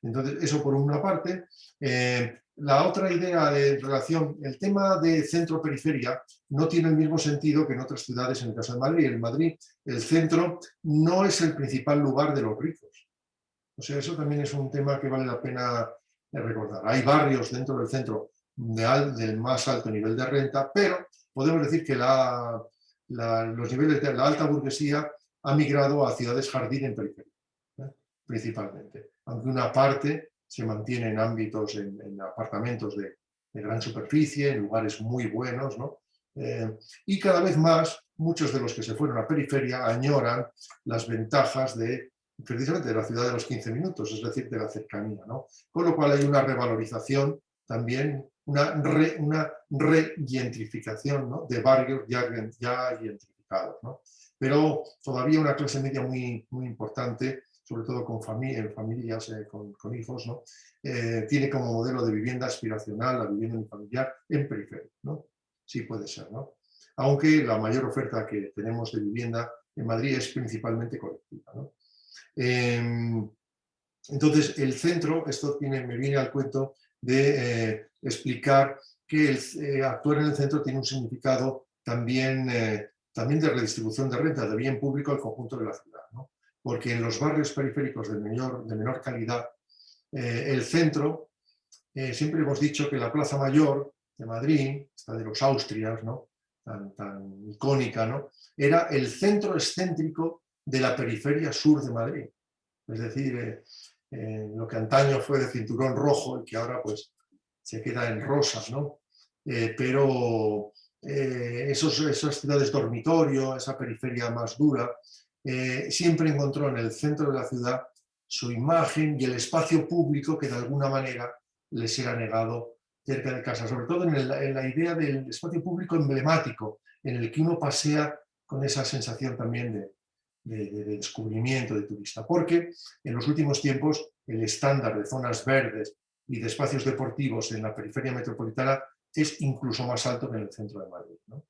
Entonces, eso por una parte. La otra idea de relación, el tema de centro-periferia no tiene el mismo sentido que en otras ciudades, en el caso de Madrid. En Madrid, el centro no es el principal lugar de los ricos. O sea, eso también es un tema que vale la pena recordar. Hay barrios dentro del centro del más alto nivel de renta, pero podemos decir que los niveles de la alta burguesía ha migrado a ciudades jardín en periferia, principalmente. Aunque una parte se mantiene en ámbitos, en apartamentos de gran superficie, en lugares muy buenos, ¿no? Y cada vez más, muchos de los que se fueron a periferia añoran las ventajas precisamente de la ciudad de los 15 minutos, es decir, de la cercanía, ¿no? Con lo cual hay una revalorización también, una re-gentrificación, ¿no? De barrios ya gentrificados, ¿no? Pero todavía una clase media muy, muy importante, sobre todo con familias con hijos, ¿no? Tiene como modelo de vivienda aspiracional la vivienda unifamiliar en periferia, ¿no? Sí puede ser, ¿no? Aunque la mayor oferta que tenemos de vivienda en Madrid es principalmente colectiva, ¿no? Entonces, el centro, esto me viene al cuento de explicar que actuar en el centro tiene un significado también de redistribución de renta, de bien público al conjunto de la ciudad, ¿no? Porque en los barrios periféricos de menor calidad, el centro, siempre hemos dicho que la Plaza Mayor de Madrid, esta de los Austrias, ¿no? tan icónica, ¿no? Era el centro excéntrico de la periferia sur de Madrid. Es decir, lo que antaño fue de cinturón rojo y que ahora pues se queda en rosas, ¿no? pero esas ciudades dormitorio, esa periferia más dura, siempre encontró en el centro de la ciudad su imagen y el espacio público que de alguna manera les era negado cerca de casa, sobre todo en la idea del espacio público emblemático, en el que uno pasea con esa sensación también de descubrimiento de turista, porque en los últimos tiempos el estándar de zonas verdes y de espacios deportivos en la periferia metropolitana es incluso más alto que en el centro de Madrid, ¿no?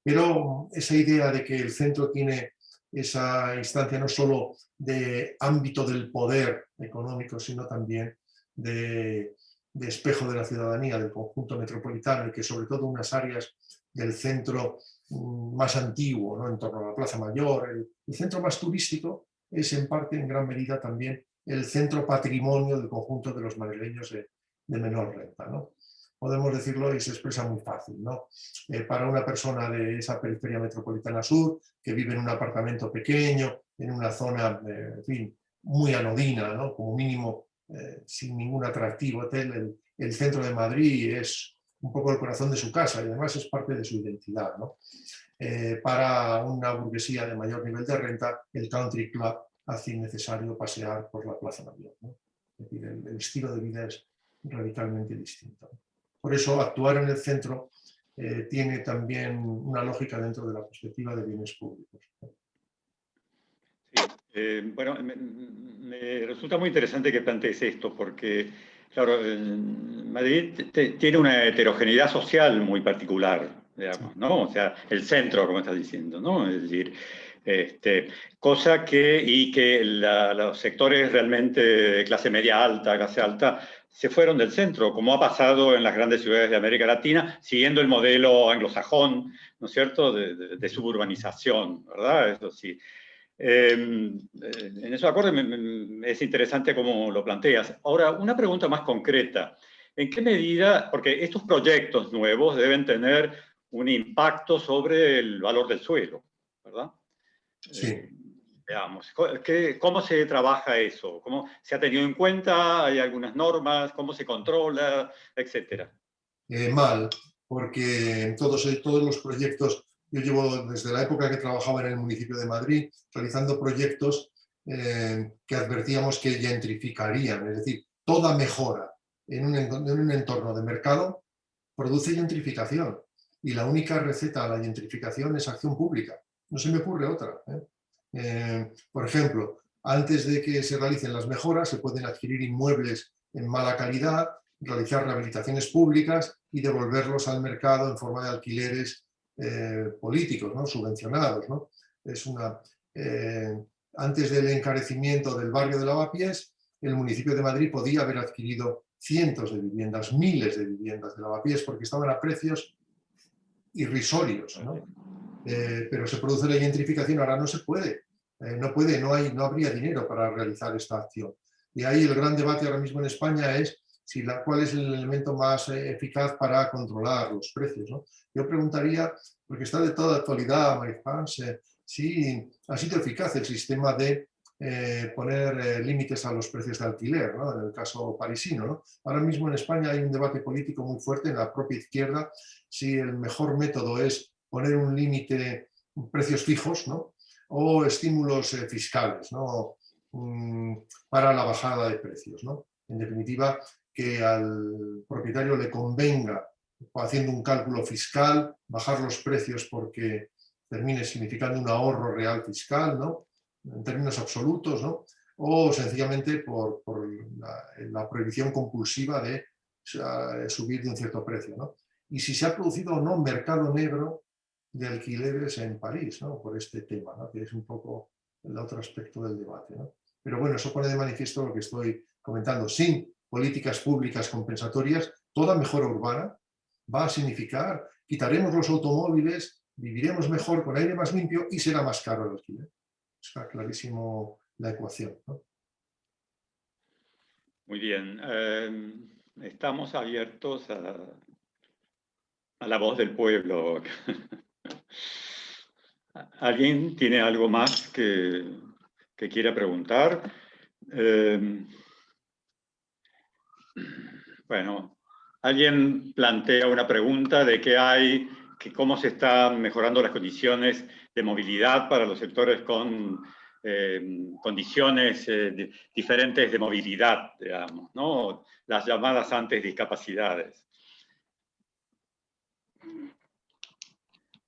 Pero esa idea de que el centro tiene esa instancia no solo de ámbito del poder económico, sino también de espejo de la ciudadanía, del conjunto metropolitano, y que sobre todo unas áreas del centro más antiguo, ¿no? En torno a la Plaza Mayor, el centro más turístico, es en parte, en gran medida también, el centro patrimonio del conjunto de los madrileños de menor renta, ¿no? Podemos decirlo y se expresa muy fácil, ¿no? Para una persona de esa periferia metropolitana sur, que vive en un apartamento pequeño, en una zona, en fin, muy anodina, ¿no? Como mínimo, sin ningún atractivo, el centro de Madrid es un poco el corazón de su casa y además es parte de su identidad, ¿no? Para una burguesía de mayor nivel de renta, el country club hace innecesario pasear por la Plaza Mayor, ¿no? Es decir, el estilo de vida es radicalmente distinto. Por eso actuar en el centro tiene también una lógica dentro de la perspectiva de bienes públicos. Sí, bueno, me resulta muy interesante que plantees esto, porque, claro, Madrid tiene una heterogeneidad social muy particular, digamos, ¿no? O sea, el centro, como estás diciendo, ¿no? Es decir, cosa que los sectores realmente de clase media alta, clase alta, se fueron del centro, como ha pasado en las grandes ciudades de América Latina, siguiendo el modelo anglosajón, ¿no es cierto?, de suburbanización, ¿verdad? Eso sí. En eso de acuerdo, es interesante cómo lo planteas. Ahora, una pregunta más concreta. ¿En qué medida, porque estos proyectos nuevos deben tener un impacto sobre el valor del suelo, ¿verdad? Sí. Veamos, ¿cómo se trabaja eso? ¿Cómo se ha tenido en cuenta? ¿Hay algunas normas? ¿Cómo se controla? Etcétera. Mal, porque en todos los proyectos, yo llevo desde la época que trabajaba en el municipio de Madrid, realizando proyectos que advertíamos que gentrificarían, es decir, toda mejora en un entorno de mercado produce gentrificación, y la única receta a la gentrificación es acción pública. No se me ocurre otra. Por ejemplo, antes de que se realicen las mejoras, se pueden adquirir inmuebles en mala calidad, realizar rehabilitaciones públicas y devolverlos al mercado en forma de alquileres políticos, ¿no? Subvencionados, ¿no? Antes del encarecimiento del barrio de Lavapiés, el municipio de Madrid podía haber adquirido cientos de viviendas, miles de viviendas de Lavapiés, porque estaban a precios irrisorios, ¿no? Pero se produce la gentrificación, ahora no se puede, no habría dinero para realizar esta acción. Y ahí el gran debate ahora mismo en España es cuál es el elemento más eficaz para controlar los precios, ¿no? Yo preguntaría, porque está de toda actualidad, Marie-France, si ha sido eficaz el sistema de poner límites a los precios de alquiler, ¿no? En el caso parisino, ¿no? Ahora mismo en España hay un debate político muy fuerte en la propia izquierda si el mejor método es poner un límite, precios fijos, ¿no? O estímulos fiscales, ¿no? Para la bajada de precios, ¿no? En definitiva, que al propietario le convenga, haciendo un cálculo fiscal, bajar los precios porque termine significando un ahorro real fiscal, ¿no? En términos absolutos, ¿no? O sencillamente por la prohibición compulsiva de subir de un cierto precio, ¿no? Y si se ha producido o no mercado negro de alquileres en París, ¿no? Por este tema, ¿no? Que es un poco el otro aspecto del debate, ¿no? Pero bueno, eso pone de manifiesto lo que estoy comentando. Sin políticas públicas compensatorias, toda mejora urbana va a significar, quitaremos los automóviles, viviremos mejor con aire más limpio y será más caro el alquiler. Está clarísimo la ecuación, ¿no? Muy bien. Estamos abiertos a la voz del pueblo. ¿Alguien tiene algo más que quiera preguntar? Bueno, Alguien plantea una pregunta de cómo se están mejorando las condiciones de movilidad para los sectores con condiciones diferentes de movilidad, digamos, ¿no? Las llamadas antes discapacidades.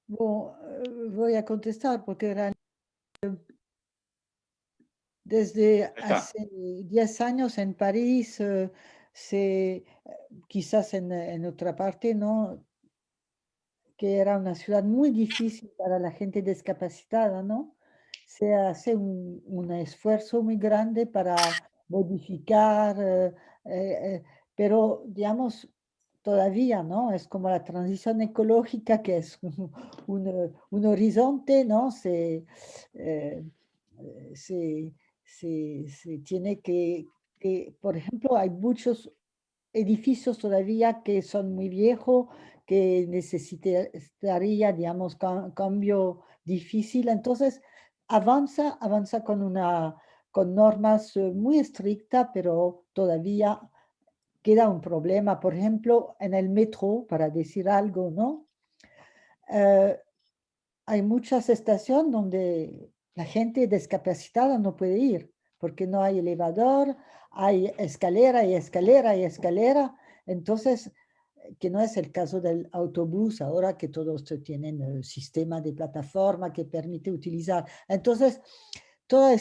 Voy a contestar porque desde hace 10 años en París, quizás en otra parte, ¿no? Que era una ciudad muy difícil para la gente discapacitada, ¿no? Se hace un esfuerzo muy grande para modificar, pero digamos, todavía, ¿no? Es como la transición ecológica, que es un horizonte, ¿no? Eh, se, se tiene por ejemplo, hay muchos edificios todavía que son muy viejos, que necesitaría, digamos, cambio difícil. Entonces, avanza con normas muy estrictas, pero todavía queda un problema. Por ejemplo, en el metro, para decir algo, ¿no? Hay muchas estaciones donde la gente discapacitada no puede ir, porque no hay elevador, hay escalera y escalera y escalera. Entonces, que no es el caso del autobús, ahora que todos tienen el sistema de plataforma que permite utilizar. Entonces, toda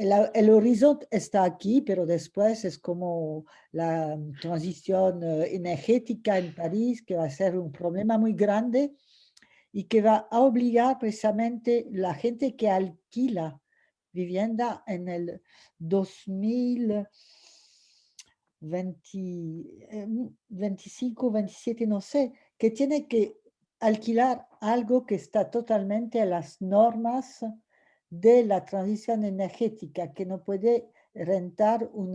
el horizonte está aquí, pero después es como la transición energética en París, que va a ser un problema muy grande y que va a obligar precisamente la gente que alquila vivienda en el 2025, 27, no sé, que tiene que alquilar algo que está totalmente a las normas de la transición energética, que no puede rentar un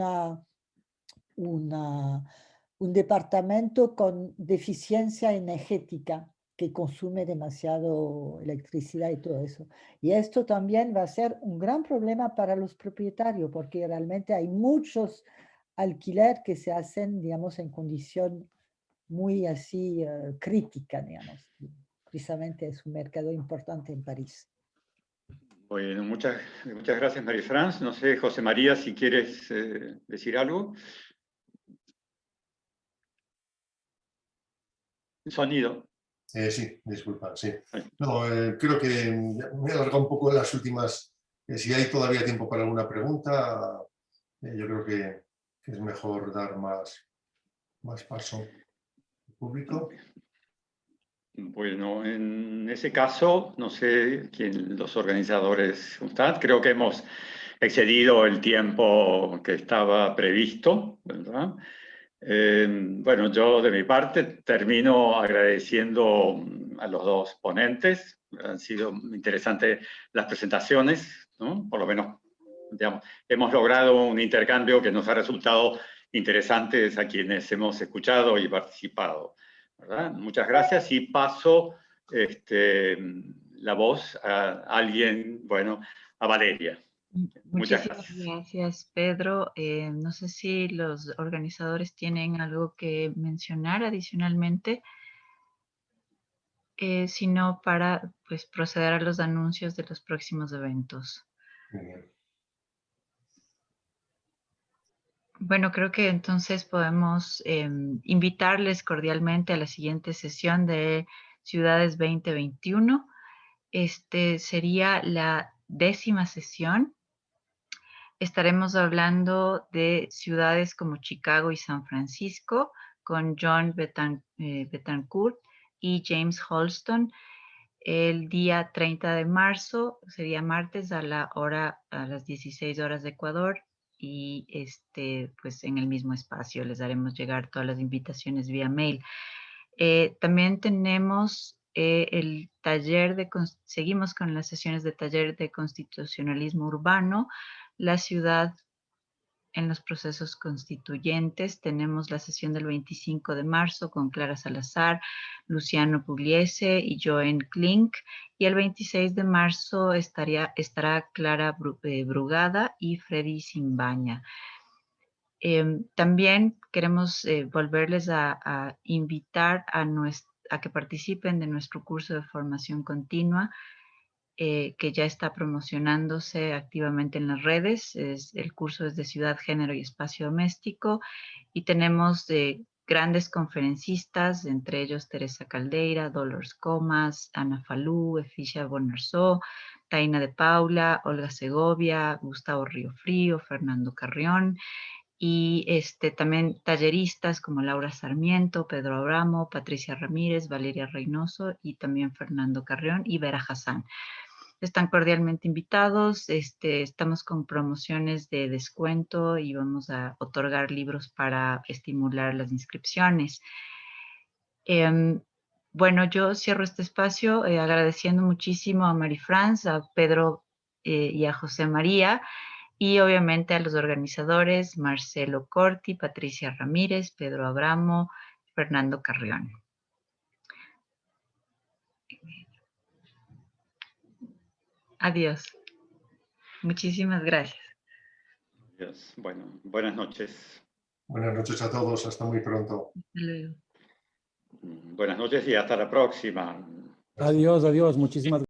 departamento con deficiencia energética que consume demasiado electricidad y todo eso. Y esto también va a ser un gran problema para los propietarios, porque realmente hay muchos alquiler que se hacen, digamos, en condición muy así crítica, digamos. Precisamente es un mercado importante en París. Bueno, muchas gracias, María France. No sé, José María, si quieres decir algo. Sonido. Sí, disculpa, sí. No, creo que me he alargado un poco en las últimas. Si hay todavía tiempo para alguna pregunta, yo creo que es mejor dar más paso al público. Bueno, en ese caso, no sé quién los organizadores están. Creo que hemos excedido el tiempo que estaba previsto, ¿verdad? Bueno, yo de mi parte termino agradeciendo a los dos ponentes. Han sido interesantes las presentaciones, ¿no? Por lo menos, digamos, hemos logrado un intercambio que nos ha resultado interesante a quienes hemos escuchado y participado, ¿verdad? Muchas gracias y paso la voz a alguien, bueno, a Valeria. Muchas Muchísimas gracias. gracias, Pedro. No sé si los organizadores tienen algo que mencionar adicionalmente, sino para pues, proceder a los anuncios de los próximos eventos. Muy bien. Bueno, creo que entonces podemos invitarles cordialmente a la siguiente sesión de Ciudades 2021. Sería la 10ª sesión. Estaremos hablando de ciudades como Chicago y San Francisco con John Betancourt y James Holston. El día 30 de marzo sería martes a las 16 horas de Ecuador y pues en el mismo espacio les haremos llegar todas las invitaciones vía mail. También tenemos el taller seguimos con las sesiones de taller de constitucionalismo urbano, la ciudad en los procesos constituyentes. Tenemos la sesión del 25 de marzo con Clara Salazar, Luciano Pugliese y Joen Klink. Y el 26 de marzo estará Clara Brugada y Freddy Simbaña. También queremos volverles a invitar a que participen de nuestro curso de formación continua, que ya está promocionándose activamente en las redes. El curso es de Ciudad, Género y Espacio Doméstico, y tenemos grandes conferencistas, entre ellos Teresa Caldeira, Dolores Comas, Ana Falú, Eficia Bonarzó, Taina de Paula, Olga Segovia, Gustavo Riofrío, Fernando Carrión, y también talleristas como Laura Sarmiento, Pedro Abramo, Patricia Ramírez, Valeria Reynoso y también Fernando Carrión y Vera Hassan. Están cordialmente invitados. Estamos con promociones de descuento y vamos a otorgar libros para estimular las inscripciones. Bueno, yo cierro este espacio agradeciendo muchísimo a Marifrance, a Pedro y a José María, y obviamente a los organizadores, Marcelo Corti, Patricia Ramírez, Pedro Abramo, Fernando Carrión. Adiós. Muchísimas gracias. Adiós. Bueno, buenas noches. Buenas noches a todos, hasta muy pronto. Hasta luego. Buenas noches y hasta la próxima. Adiós, adiós. Muchísimas gracias.